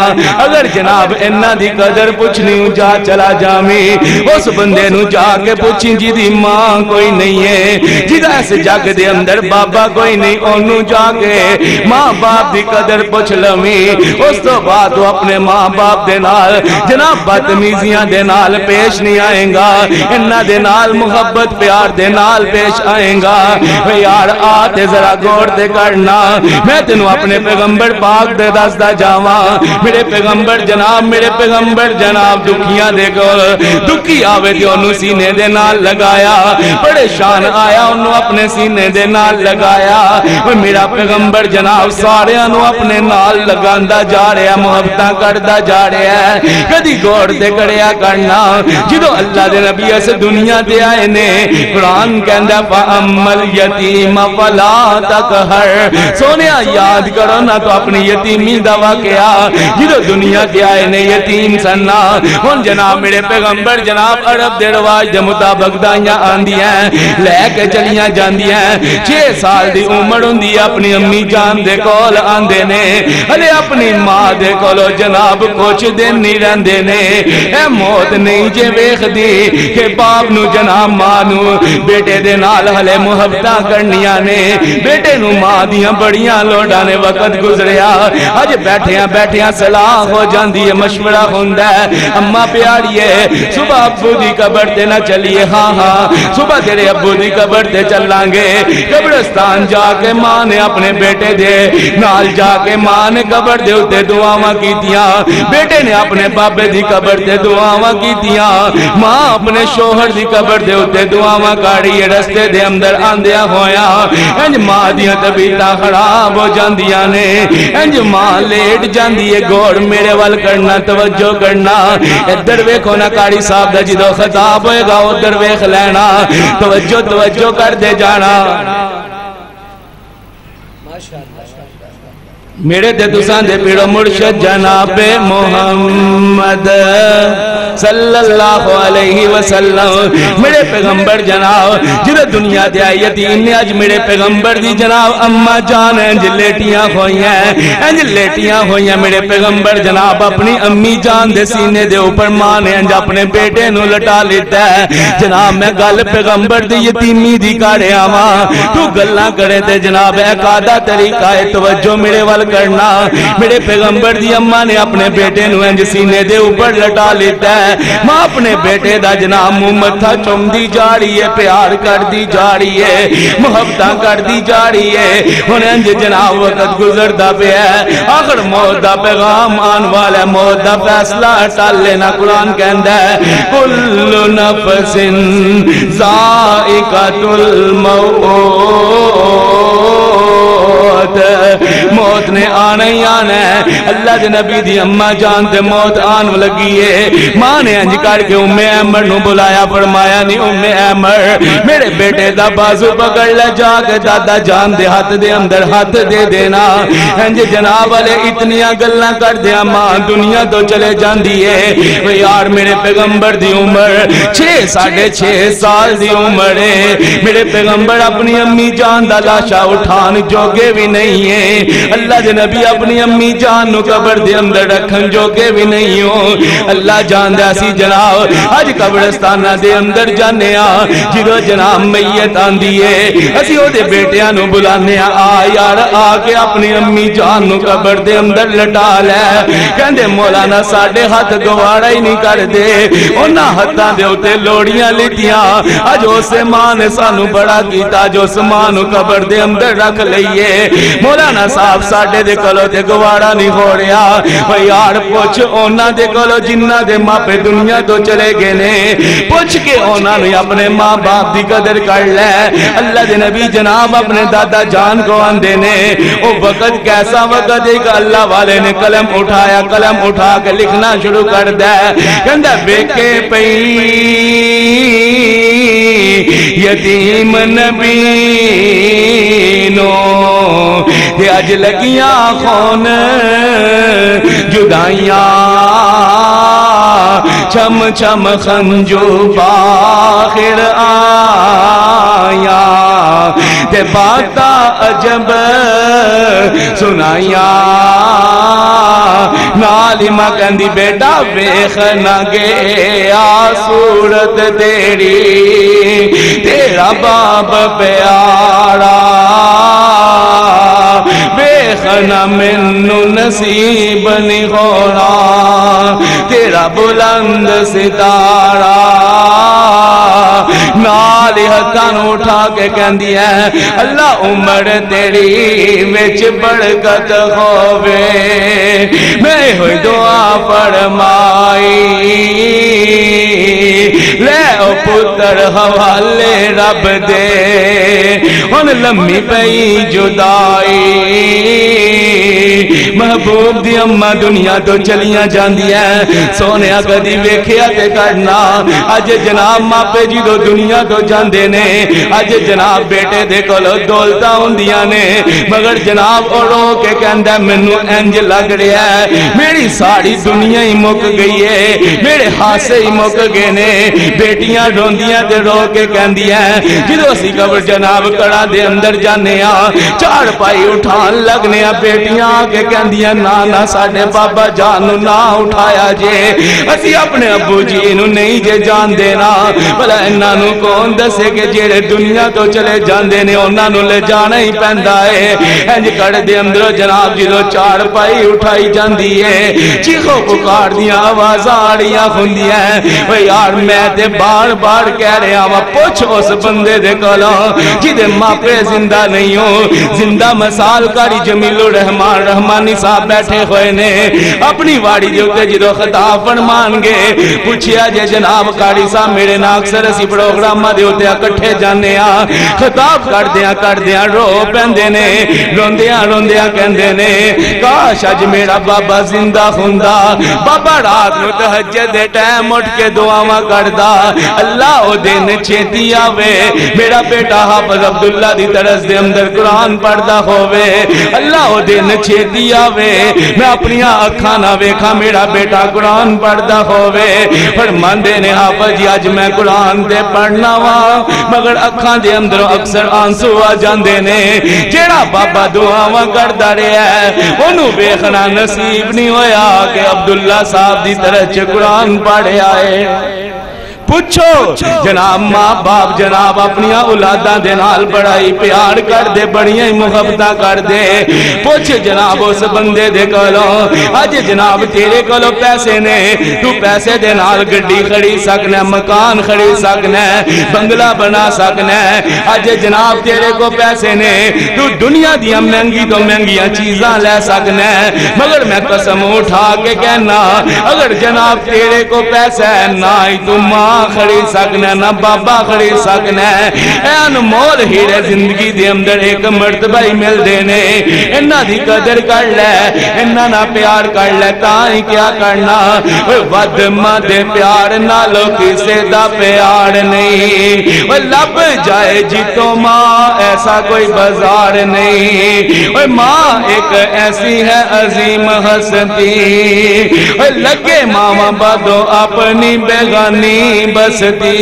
S1: اگر جناب انہاں دی قدر پوچھنی جا چلا جامی اس بندے نو جا کے پوچھیں جی دی ماں کوئی نہیں ہے جی دا ایسے جگ دے اندر بابا کوئی نہیں انہوں جا کے ماں باپ دی قدر پوچھ لمی اس تو بعد وہ اپنے ماں باپ دے نال جناب بدتمیزیاں دے نال پیش نہیں آئیں گا انہاں دے نال محبت پیار دے نال پیش آئیں گا یار آتے ذرا گوڑ دے کرنا میں تینوں اپنے پیغمبر پاک دے دستا جاواں میرے پیغمبر جناب دکھیاں دے گول دکھی آوے دے انہوں سینے دے نال لگایا بڑے شان آیا انہوں اپنے سینے دے نال لگایا میرا پیغمبر جناب سارے انہوں اپنے نال لگاندہ جا رہے ہیں محبتہ کردہ جا رہے ہیں کدی گوڑ دے کریا کرنا جدو اللہ دے نبی اس دنیا دے آئے نے قرآن کہندہ فَأَمَّا الْيَتِيمَ فَلَا تَقْهَرْ سونیا یاد کرو نا تو اپنی یتیمی دعویٰ کیا جدو دنیا دے آئے نے یتیم سننا ان جناب میرے پیغمبر جناب عرب دے رواج دے مطابق دائیاں آن دی ہیں لے کے چلیاں جان دی ہیں 6 سال دی عمر ہوں دی اپنی امی جان دے کول آن دے نے ہلے اپنی ماں دے کولو جناب کچھ دن نہیں رہن دے نے اے موت نہیں جے ویخ دی کہ باپ نو جناب ماں نو بیٹے دے نال ہلے محبتہ کرنیاں نے بیٹے نو ماں دیاں بڑیاں لوٹانے وقت گزریا آج بیٹھیاں صلاح ہو جان دیئے مشورہ ہوندہ ہے اممہ پیاریے صبح ابو دی قبر تے نہ چلیے ہاں صبح تیرے ابو دی قبر تے چلانگے قبرستان جا کے ماں نے اپنے بیٹے دے نال جا کے ماں نے قبر دے اتے دعاواں کی دیا بیٹے نے اپنے بابے دی قبر دے دعاواں کی دیا ماں اپنے شوہر دی قبر دے اتے دعاواں کاری رستے دے اندر آندیا ہویا انج ماں دیاں طبیعتاں خراب ہو جاندیاں نے انج ماں لیٹ جاندیے گوڑ میرے وال کرنا توجہ کرنا ادھر ویکھو نا کاری صاحب دا جدو خطاب ہوئے گا ادھر ویکھ لینا توجہ کر دے جانا میرے دے تسان دے پیڑو مرشد جناب محمد صلی اللہ علیہ وسلم میرے پیغمبر جناب جدے دنیا دے آئی یتیم نے آج میرے پیغمبر دی جناب اممہ جان انج لیٹیاں ہوئی ہیں میرے پیغمبر جناب اپنی امی جان دے سینے دے اوپر ماں نے انج اپنے بیٹے نو لٹا لیتا ہے جناب میں گل پیغمبر دی یتیمی دی کارے آواں تو گلنا کرے تے جناب ایک آدھا طریقہ ہے توجہ میرے وال کرنا. میرے پیغمبر دی اما نے اپنے بیٹے نو انج سینے دے اوپر لٹا لیتا ہے. ماں اپنے بیٹے دا جناب منہ متھا چوم دی جا رہی ہے, پیار کر دی جا رہی ہے, محبتاں کر دی جا رہی ہے. ہن انج جناب وقت گزردا پیا ہے, آخر موت دا پیغام آن والا ہے, موت دا فیصلہ ٹال لینا. قرآن کہندا ہے کل نفس ذائقۃ الموت, موت نے آنا ہی آنا ہے. اللہ دے نبی دی اما جان تے موت آن لگی ہے. ماں نے انج کر کے ام ایمر نو بلایا, فرمایا نہیں ام ایمر میرے بیٹے دا بازو پکڑ لے, جا کے دادا جان دے ہاتھ دے اندر ہاتھ دے دینا. انج جناب والے اتنیاں گلاں کر دیا ماں دنیا تو چلے جاندی ہے. یار میرے پیغمبر دی عمر 6.5 سال دی عمر ہے. میرے پیغمبر اپنی امی جان دا لاشا اٹھان جوگے بھی نہیں ہے. اللہ دے نبی اپنی امی جان نو قبر دے اندر رکھن جوگے بھی نہیں ہو. اللہ جان دا سی جناب اج قبرستانہ دے اندر جانے آ, جدو جناب میت آندی ہے اسی او دے بیٹیاں نو بلانے آ یار آ کے اپنی امی جان نو قبر دے اندر لٹا لے. کہندے مولانا ساڈے ہاتھ گوارا ہی نہیں کر دے, انہاں ہتھاں دے اوتے لوڑیاں لیتیاں. اج اسے ماں نے سانو بڑا کیتا جو اس ماں نو قبر دے اندر رکھ لئیے. مولانا صاحب ساڈے دے کولو تے گوارا نہیں ہو رہا. او یار پوچھ انہاں دے کولو جنہاں دے ماپے دنیا تو چلے گئے نے, پوچھ کے انہاں نے اپنے ماں باپ دی قدر کر لے. اللہ دے نبی جناب اپنے دادا جان کو آندے نے او وقت کیسا وقت ہے کہ اللہ والے نے قلم اٹھایا, قلم اٹھا کے لکھنا شروع کر دے. کہندا ویکھے پئی یتیم نبی نو تے اج لگیاں خون جدائیاں, چم چم خنجو باخر آیا تے باتا عجب سنائیاں. نالی ماں کہندی بیٹا ویکھ نہ گیا صورت تیری, تیرا باب پیارا ویکھ نہ مینوں نصیب نہیں ہونا تیرا بلند ستارہ. نالی ہتھاں اٹھا کے کہندی ہے اللہ عمر تیری وچ برکت ہووے. میں ہوئی دعا فرمائی لے او پتر حوالے رب دے. ہن لمبی پئی جدائی, محبوب دی اما دنیا تو چلیاں جاندی ہے. سونیا کدی ویکھیا تے کرنا اج جناب ماپے جی دو دنیا تو جاندے نے. اج جناب بیٹے دے کولو دولتاں ہوندیاں نے مگر جناب او رو کے کہندا مینوں انج لگ رہا ہے میری ساری دنیا ہی مک گئی ہے, میرے ہاسے ہی مک گئے نے. بیٹیاں روندیاں تے رو کے کہندیاں جدو اسی قبر جناب کڑا دے اندر جانے آ چار پائی اٹھان لگنے آ, بیٹیاں کے کہندیاں نا ساڈے بابا جان نہ اٹھایا جے, اسی اپنے ابو جی نو نہیں جے جان دینا. بھلا انہاں نو کون دسے کہ جڑے دنیا تو چلے جاندے نے انہاں نو لے جانا ہی پیندا ہے. انج کڑ دے اندر جناب جدو چار پائی اٹھائی جاندی ہے چیخو پکار دیاں آوازاں آڑیاں ہوندیاں. او یار میں تے بار بار کہہ رہا ہاں پوچھ اس بندے دے کولوں جدے ماپے زندہ نہیں ہو. زندہ مثال کاری جمیل الرحمان رحمانی صاحب بیٹھے ہوئے نے اپنی واڑی دے اوتے جدو خطاب فرمان گے پوچھیا جے جناب کاری صاحب میرے نا اکثر اسی پروگراماں دے اوتے اکٹھے جانے آ خطاب کر دیاں رو پیندے نے, روندیاں کہندے نے کاش اج میرا بابا زندہ ہوندا. بابا رات نو تہجد دے ٹائم اٹھ کے دعاواں کردا اللہ او دن چھتی آوے میرا بیٹا حافظ عبداللہ دی طرز دے اندر قرآن پڑھدا ہووے. اللہ او دن چھتی آوے میں اپنی اکھاں نہ ویکھاں میرا بیٹا قرآن پڑھدا ہووے. فرماندے نے حافظ جی اج میں قرآن تے پڑھنا وا مگر اکھاں دے اندر اکثر آنسو آ جاندے نے. جیڑا بابا دعاواں کردا رہیا ہے اونوں ویکھنا نصیب نہیں ہویا کہ عبداللہ صاحب دی طرح قرآن پڑھیا ہے. پوچھو جناب ماں باپ جناب اپنی اولاداں دے نال بڑا ہی پیار کر دے بڑیاں ہی محبتاں کر دے پوچھ جناب اس بندے دے کولوں اج جناب تیرے کولوں پیسے نے تو پیسے دے نال گڈی خرید سکنا مکان خرید سکنا بنگلہ بنا سکنا اج جناب تیرے کو پیسے نے تو دنیا دیاں مہنگی تو مہنگیاں چیزاں لے سکنا مگر میں قسم اٹھا کے کہنا اگر جناب تیرے کو پیسہ ہے نہ ہی تو ماں خرید سکنا نہ بابا خرید سکنا اے انمول ہیرے زندگی دے اندر ایک مرتبہ ہی مل دینے انہاں دی قدر کر لے انہاں نہ پیار کر لے تائیں کیا کرنا ود مد پیار نالو کسے دا پیار نہیں لب جائے جتو ماں ایسا کوئی بازار نہیں ماں ایک ایسی ہے عظیم ہستی لگے ماں بدو اپنی بیگانی بستی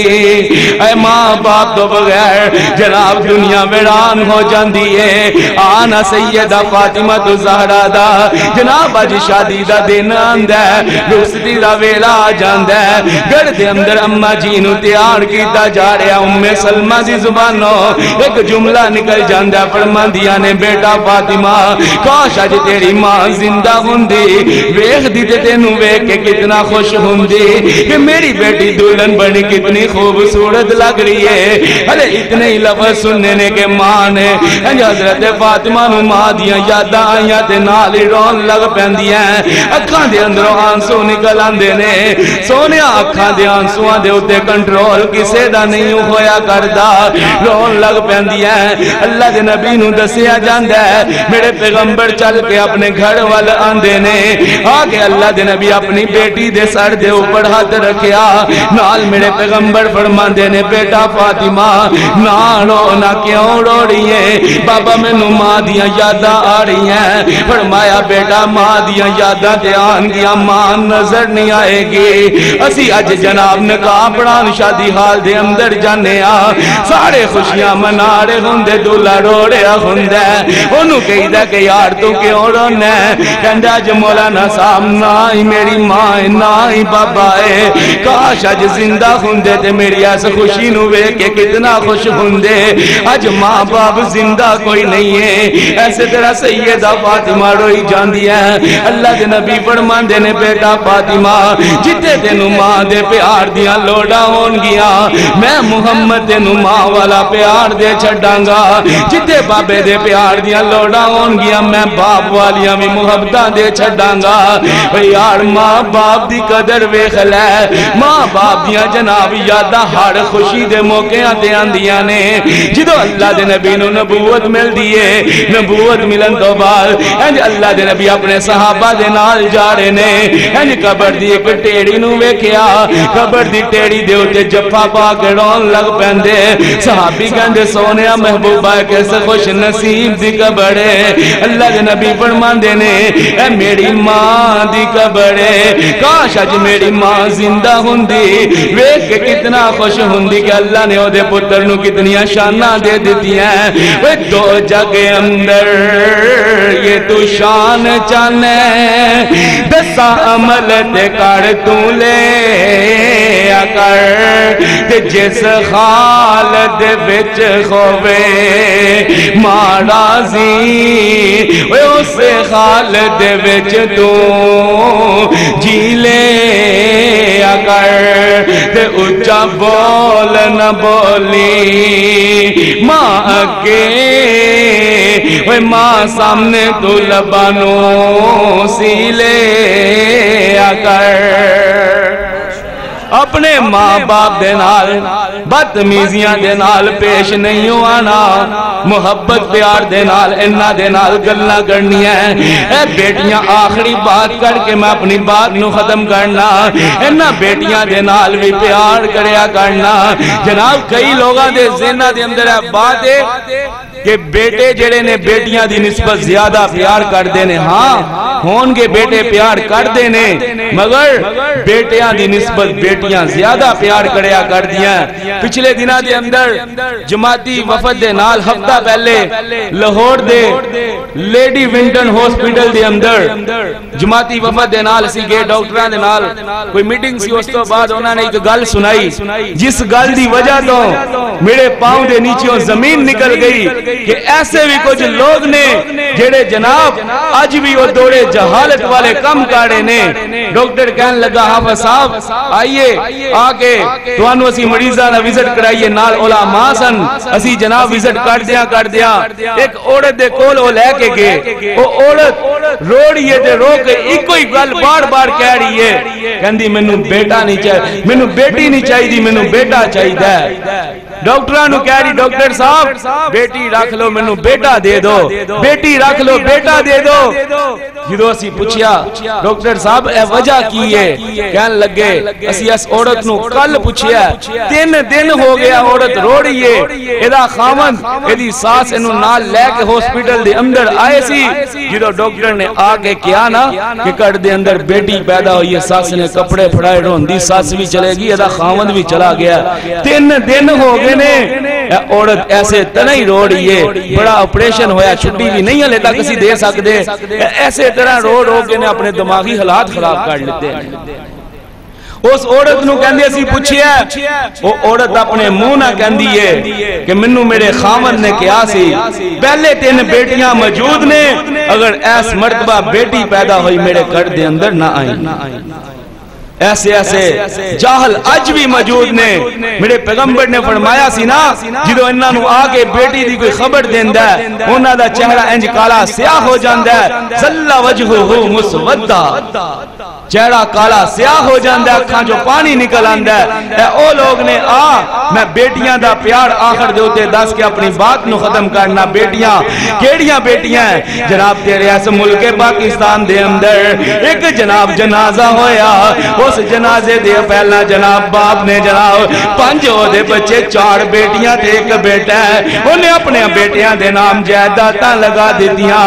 S1: اے ماں باپ تو بغیر جناب دنیا ویران ہو جاندی ہے آنا سیدہ فاطمہ تو زہرہ دا جناب آج شادی دا دن آندہ رخصتی دا ویلا آ جاندہ گھر دے اندر اماں جینو تیار کیتا جا رہا ام سلمہ دی زبانوں ایک جملہ نکل جاندہ فرماندیاں نے بیٹا فاطمہ کاش آج تیری ماں زندہ ہوندی ویخ دی تے تینوں ویخ کے کتنا خوش ہوندی کہ میری بیٹی دلہن بنی کتنی خوبصورت لگ رہی ہے ارے اتنے ہی لفظ سننے نے کہ ماں نے حضرت فاطمہ نو ماں دیاں یاداں آئیاں تے نالی رون لگ پہندیاں اکھاں دے اندروں آنسو نکل آندے نے سونیا اکھاں دے آنسواں دے ہوتے کنٹرول کسے دا نہیں ہویا کردہ رون لگ پہندیاں اللہ دے نبی نو دسیا جاندہ ہے میرے پیغمبر چل کے اپنے گھر وال آندے نے آگے اللہ دے نبی اپنی بیٹی دے سر دے اوپر ہاتھ رکھیا نال میرے پیغمبر فرماندے نے بیٹا فاطمہ نہ رو نہ کیوں رو رہی ہے بابا میں نو ماں دیاں یاداں آ رہی ہیں فرمایا بیٹا ماں دیاں یاداں تے آن گیا ماں نظر نہیں آئے گی اسی اج جناب نکاح پڑھان شادی حال دے اندر جانے سارے خوشیاں منا رہے ہوندے دولہ رو رہا ہوندے انہوں کہی دا کہ یار تو کیوں رونے کہندہ اج مولانا صاحب نہ ہی میری ماں ہے نہ ہی بابا ہے کاش اج زندہ ہوندے تے میری ایس خوشی نو وے کہ کتنا خوش ہوندے اج ماں باپ زندہ کوئی نہیں ہے ایسے طرح سیدہ فاطمہ روئی جاندی ہے اللہ دے نبی فرماندے نے بیٹا فاطمہ جتے تینوں ماں دے پیار دیاں لوڑا ہون گیا میں محمد تینوں ماں والا پیار دے چھڑاں گا جتے بابے دے پیار دیاں لوڑا ہون گیا میں باپ والیاں بھی محبتاں دے چھڑاں گا یار ماں باپ دی قدر ویکھ لے ماں باپ دیاں جناب یاداں ہر خوشی دے موقعاں تے آندیاں نے جدو اللہ دے نبی نو نبوت مل دیئے نبوت ملن تو بعد انج اللہ دے نبی اپنے صحابہ دے نال جا رہے نے انج قبر دی ایک ٹیڑی نو ویکھیا قبر دی ٹیڑی دے اوتے جفا پا کے رون لگ پیندے صحابی کہندے سونیا محبوبہ کیسے خوش نصیب دی قبر ہے اللہ دے نبی فرماندے نے اے میری ماں دی قبر ہے کاش اج میری ماں زندہ ہوندی ویکھ کے کتنا خوش ہوندی کہ اللہ نے او دے پتر نو کتنیاں شاناں دے دیتی ہیں وہ دو جگ اندر یہ تو شان چانے دسا عمل تے کر تو لے کر تے جس خالد وچ خوے مارازی وہ اس خالد وچ تو جی لے کر تے اچھا بول نہ بولی ماں اگے وہ ماں سامنے تو لبانوں سی لے کر اپنے ماں باپ دے نال بدتمیزیاں دے نال پیش نہیں آنا محبت پیار دے نال انہاں دے نال گلاں کرنی ہے اے بیٹیاں آخری بات کر کے میں اپنی بات نو ختم کرنا انہاں بیٹیاں دے نال بھی پیار کریا کرنا جناب کئی لوگاں دے ذہناں دے اندر ہے بات ہے کہ بیٹے جڑے نے بیٹیاں دی نسبت زیادہ پیار کر دینے ہاں ہون کے بیٹے پیار کر دینے مگر بیٹیاں دی نسبت بیٹیاں زیادہ پیار کریا کر دیا. پچھلے دنہ دے اندر جماعتی وفد دے نال ہفتہ پہلے لاہور دے لیڈی ونٹن ہاسپٹل دے اندر جماعتی وفد دے نال سی گئے ڈاکٹران دے نال کوئی میٹنگ سی. اس تو بعد انہوں نے ایک گل سنائی جس گل دی وجہ تو میرے پاؤں دے نیچوں زمین نکل گئی کہ ایسے بھی کچھ لوگ نے جڑے جناب آج بھی وہ دوڑے جہالت والے کم کاڑے نے. ڈاکٹر کہنے لگا حافظ صاحب آئیے آکے تو انہوں اسی مریضہ نہ وزٹ کرائیے نال علماء سن. اسی جناب وزٹ کر دیا ایک عورت دے کول وہ لے کے گئے. وہ عورت روڑیے دے رو کے ایک کوئی گل بار بار کہہ رہی ہے کہندی مینوں بیٹا نہیں چاہیے مینوں بیٹی نہیں چاہیے مینوں بیٹا چاہیے. ڈاکٹرانو کہہ رہی ڈاکٹر صاحب بیٹی رکھ لو مینوں بیٹا دے دو بیٹی رکھ لو بیٹا دے دو. جدو اسی پوچھیا ڈاکٹر صاحب اے وجہ کی ہے کہنے لگے اسی اس عورت نو کل پوچھیا 3 دن ہو گیا عورت رو رہی ہے ایدہ خامن ایدی ساس انہوں نال لے کے ہاسپٹل دے اندر آئے سی. جدو ڈاکٹر نے آگے کیا نا کہ کر دے اندر بیٹی پیدا ہوئی ہے ساس نے کپڑے پھڑائے رون دی ساس بھی چلے گی ایدہ خامن بھی چلا گیا. 3 دن ہو گئے نے عورت ایسے تنہی رو رہی ہے بڑا اپریشن ہویا چھٹی بھی نہیں لیتا کسی دے سکتے ایسے طرح رو کے نے اپنے دماغی حالات خراب کر لیتے ہیں. اس عورت نو کہندی اسی پوچھیا وہ عورت اپنے منہ نہ کہندی ہے کہ منو میرے خامن نے کیا سی پہلے 3 بیٹیاں موجود نے اگر ایس مرتبہ بیٹی پیدا ہوئی میرے گھر دے اندر نہ آئیں. ایسے جاہل اج بھی موجود نے. میرے پیغمبر نے فرمایا سی نا جدو انہاں نو آگے بیٹی دی کوئی خبر دیندا ہے انہاں دا چہرہ انج کالا سیاہ ہو جاندا ہے ذل وجہہ مسودہ چہرہ کالا سیاہ ہو جاندا ہے اکھاں جو پانی نکل آندا ہے. اے او لوگ نے میں بیٹیاں دا پیار آخر دے ہوتے دس کے اپنی بات نو ختم کرنا. بیٹیاں کیڑیاں بیٹیاں ہیں جناب تیرے ایسے ملک پاکستان دے اندر ایک جناب جنازہ ہویا اس جنازے دے پہلا جناب باپ نے جناب 5 دے بچے 4 بیٹیاں تے 1 بیٹا ہے انہیں اپنے بیٹیاں دے نام جائیداداں لگا دیتیاں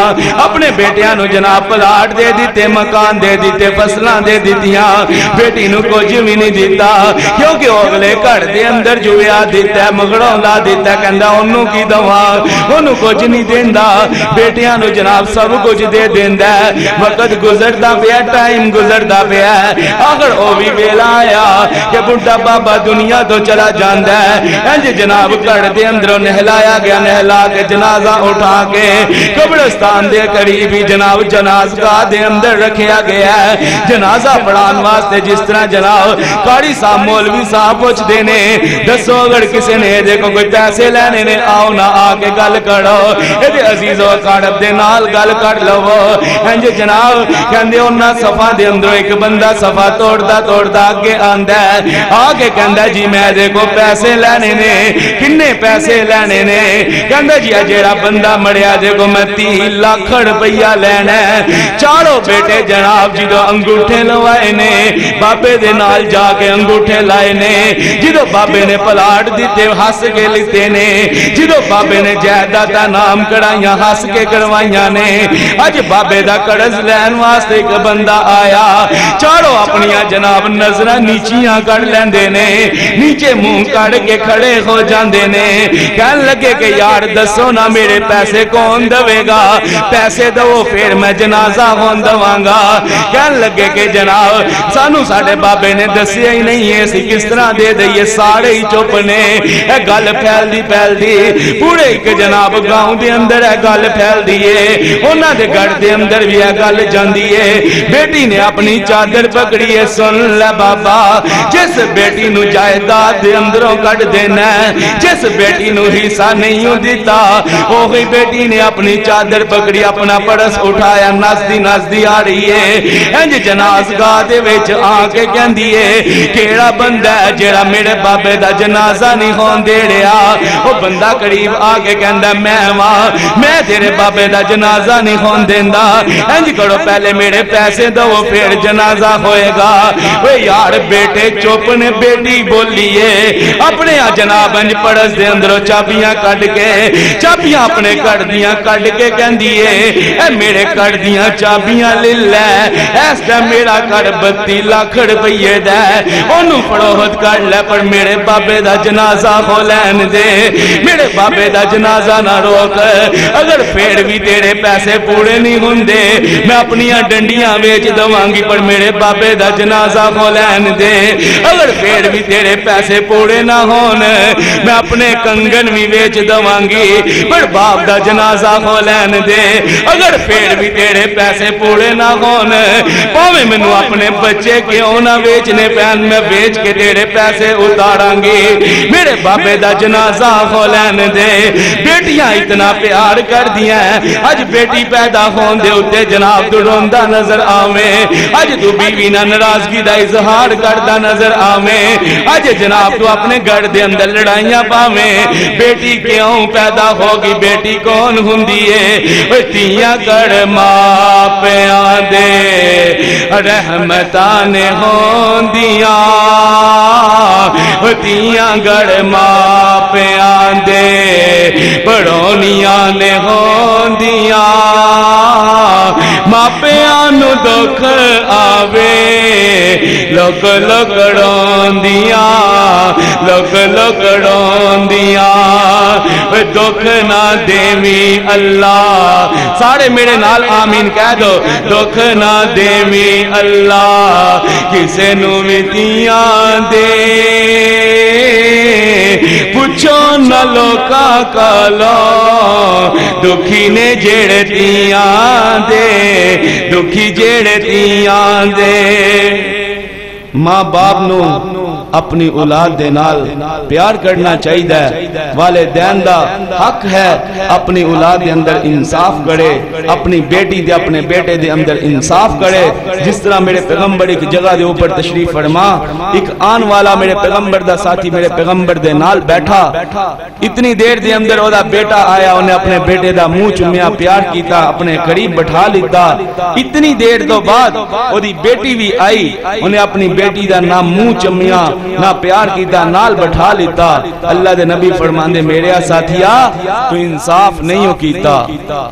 S1: اپنے بیٹیاں نو جناب پلاٹ دے دیتے مکان دے دیتے فصلاں دے دیتیاں. بیٹی نو کچھ بھی نہیں دیتا کیونکہ اگلے گھر دے اندر جویا دیتا ہے مگڑوں لا دیتا ہے کہندا انہوں کی دوا انہوں کچھ نہیں دیندا بیٹیاں نو جناب سب کچھ دے دیندا ہے. وقت گزردا پیا ٹائم گزردا پیا اگر او بھی ویلا آیا کہ بڑھا بابا دنیا تو چلا جاندا ہے انج جناب گھر دے اندروں نہلایا گیا نہلا کے جنازہ اٹھا کے قبرستان دے قریبی جناب جنازگاہ دے اندر رکھیا گیا ہے. جنازہ پڑھان واسطے جس طرح جناب قاری صاحب مولوی صاحب پوچھ دینے دسو اگر کسی نے دیکھو کوئی پیسے لینے نے آؤ نہ آکے گل کرو ایدے عزیز و اقارب دے نال گل کر لو. انج جناب کہندے انہاں صفحہ دے اندر ایک بندہ صفحہ توڑتا آگے آندہ ہے آگے کہندہ جی میں دیکھو پیسے لینے نے کنے پیسے لینے نے کہندہ جی اجیرہ بندہ مریا دیکھو میں 3 لاکھ روپیہ لینا ہے. چاروں بیٹے جناب جدو انگوٹھے لوائے نے بابے دے نال جا کے انگوٹھے لائے نے جدو بابے نے پلاٹ دیتے ہس کے لیتے نے جدو بابے نے جائیداداں نام کڑائیاں ہس کے کروائیاں نے. اج بابے دا قرض لین واسطے ایک بندہ آیا چاروں اپنیاں جناب نظرہ نیچیاں کر لیندے نے نیچے منہ کر کے کھڑے ہو جاندے نے. کہن لگے کہ یار دسو نا میرے پیسے کون دوے گا پیسے دو پھر میں جنازہ ہون دوانگا. کہن لگے کہ جناب سانو ساڑھے بابے نے دسیا ہی نہیں ہے سی کس طرح دے دئیے سارے ہی چپ نے. اے گل پھیل دی پورے ایک جناب گاؤں دے اندر اے گل پھیل دیئے انہاں دے گھر دے اندر بھی اے گل جاندی ہے. بیٹی نے اپنی چادر پکڑی ہے سن لے بابا جس بیٹی نو جائیداد دے اندروں کٹ دینا ہے جس بیٹی نو حصہ نہیں دیتا وہی بیٹی نے اپنی چادر پکڑی اپنا پرس اٹھایا نازدی آ رہی ہے. انج جنازگاہ دے وچ آ کے کہندی ہے کیڑا بندہ ہے جڑا میرے بابے دا جنازہ نہیں ہون دے رہا. وہ بندہ قریب آ کے کہندا میں تیرے بابے دا جنازہ نہیں ہون دیندا انج کرو پہلے میرے پیسے دو پھر جنازہ ہوئے گا. وہ یار بیٹے چپ نے بیٹی بولیے اپنے جناب انج پڑس دے اندروں چابیاں کٹ کے چابیاں اپنے کٹ دیاں کٹ کے کہندیے اے میرے کٹ دیاں چابیاں لے لے ایس دا میرا کٹ 32 لاکھ روپیے دا انہوں فروخت کر لے پر میرے بابے دا جنازہ ہو لین دے میرے بابے دا جنازہ نہ روک اگر پھر بھی تیرے پیسے پورے نہیں ہوندے میں اپنی ڈنڈیاں ویچ دوانگی پر میرے بابے دا جنازہ ہو لین دے اگر پھر بھی تیرے پیسے پورے نہ ہون میں اپنے کنگن بھی ویچ دوانگی پر باپ دا جنازہ ہو لین دے اگر پھر بھی تیرے پیسے پورے نہ ہون پاویں منو اپنے بچے کیوں نہ ویچنے پہن میں ویچ کے تیرے پیسے اتارانگی میرے بابے دا جنازہ ہو لین دے بیٹیاں اتنا پیار کر دیا ہے آج بیٹی پیدا ہون دے اتے جناب تو روندہ نظر آویں آج تو بیوی نہ ناراضگی دا اظہار کردہ نظر آویں آج جناب تو اپنے گھر دے اندر لڑائیاں پاویں بیٹی کیوں پیدا ہوگی بیٹی کون ہوندیے تیاں گھر ماں پیاں دے رحمتان ہوندیاں تیاں گھر ماں پیاں دے بڑونیاں نے ہوندیاں ماں پیاں نو دکھ آوے لوک لکڑوں دیاں لوک لکڑوں دیاں دکھ نہ دیوی اللہ سارے میرے نال آمین کہہ دو دکھ نہ دیوی اللہ کسے نو ویتیاں دے پوچھو نہ لوکا کالو دکھی نے جیڑتیاں دے دکھی جیڑتیاں دے ماں باپ نو اپنی اولاد دے نال پیار کرنا چاہیے والدین دا حق ہے اپنی اولاد دے اندر انصاف کرے اپنی بیٹی دے اپنے بیٹے دے اندر انصاف کرے جس طرح میرے پیغمبر ایک جگہ دے اوپر تشریف فرما ایک آن والا میرے پیغمبر دا ساتھی میرے پیغمبر دے نال بیٹھا اتنی دیر دے اندر او دا بیٹا آیا انہیں اپنے بیٹے دا منہ چومیا پیار کیتا اپنے قریب بٹھا لیتا اتنی دیر تو بعد او دی بیٹی بھی آئی انہیں اپنی بیٹی دا نہ منہ چومیا نہ پیار کیتا نال بٹھا لیتا اللہ دے نبی فرماندے میرے ساتھیا تو انصاف نہیں ہو کیتا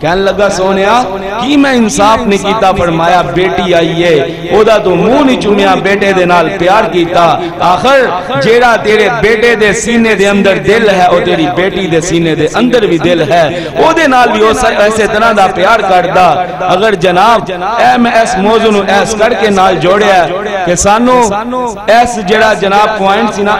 S1: کہنے لگا سونیا کی میں انصاف نہیں کیتا فرمایا بیٹی آئیے او دا تو منہ نہیں چومیا بیٹے دے نال پیار کیتا آخر جیڑا تیرے بیٹے دے سینے دے اندر دل ہے او تیری بیٹی دے سینے دے اندر بھی دل ہے او دے نال بھی ایسے طرح دا پیار کردا اگر جناب اے میں اس موضوع نو ایس کر کے نال جوڑیا کہ سانو ایس جڑا جناب پوائنٹ سی نا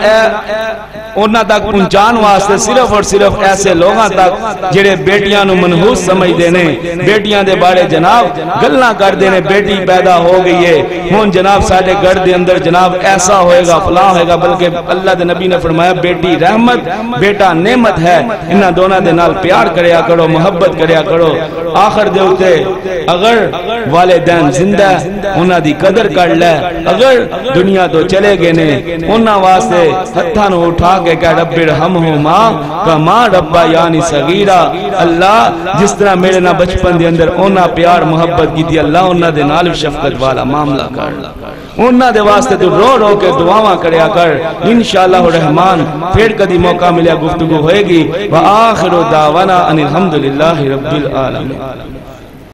S1: انہاں تک پہنچان واسطے صرف اور صرف ایسے لوگاں تک جڑے بیٹیاں نو منحوس سمجھ دینے بیٹیاں دے بارے جناب گلاں کر دینے بیٹی پیدا ہو گئی ہے ہون جناب ساڈے گھر دے اندر جناب ایسا ہوئے گا فلاں ہوئے گا بلکہ اللہ دے نبی نے فرمایا بیٹی رحمت بیٹا نعمت ہے انہاں دونوں دے نال پیار کریا کرو محبت کریا کرو آخر دے ہوتے اگر والدین زندہ انہاں دی قدر کر لے اگر دنیا تو چلے گئے نے انہاں واسطے ہتھاں نو اٹھا کہ رب ارحمہما کما ربیانی صغیرا اللہ جس طرح میرے نا بچپن دے اندر انہاں پیار محبت کی تھی اللہ انہاں دے نال شفقت والا معاملہ کر انہاں دے واسطے تو رو رو کے دعاواں کریا کر انشاءاللہ الرحمن پھر کدی موقع ملیا گفتگو ہوئے گی وآخر دعوانا ان الحمدللہ رب العالمین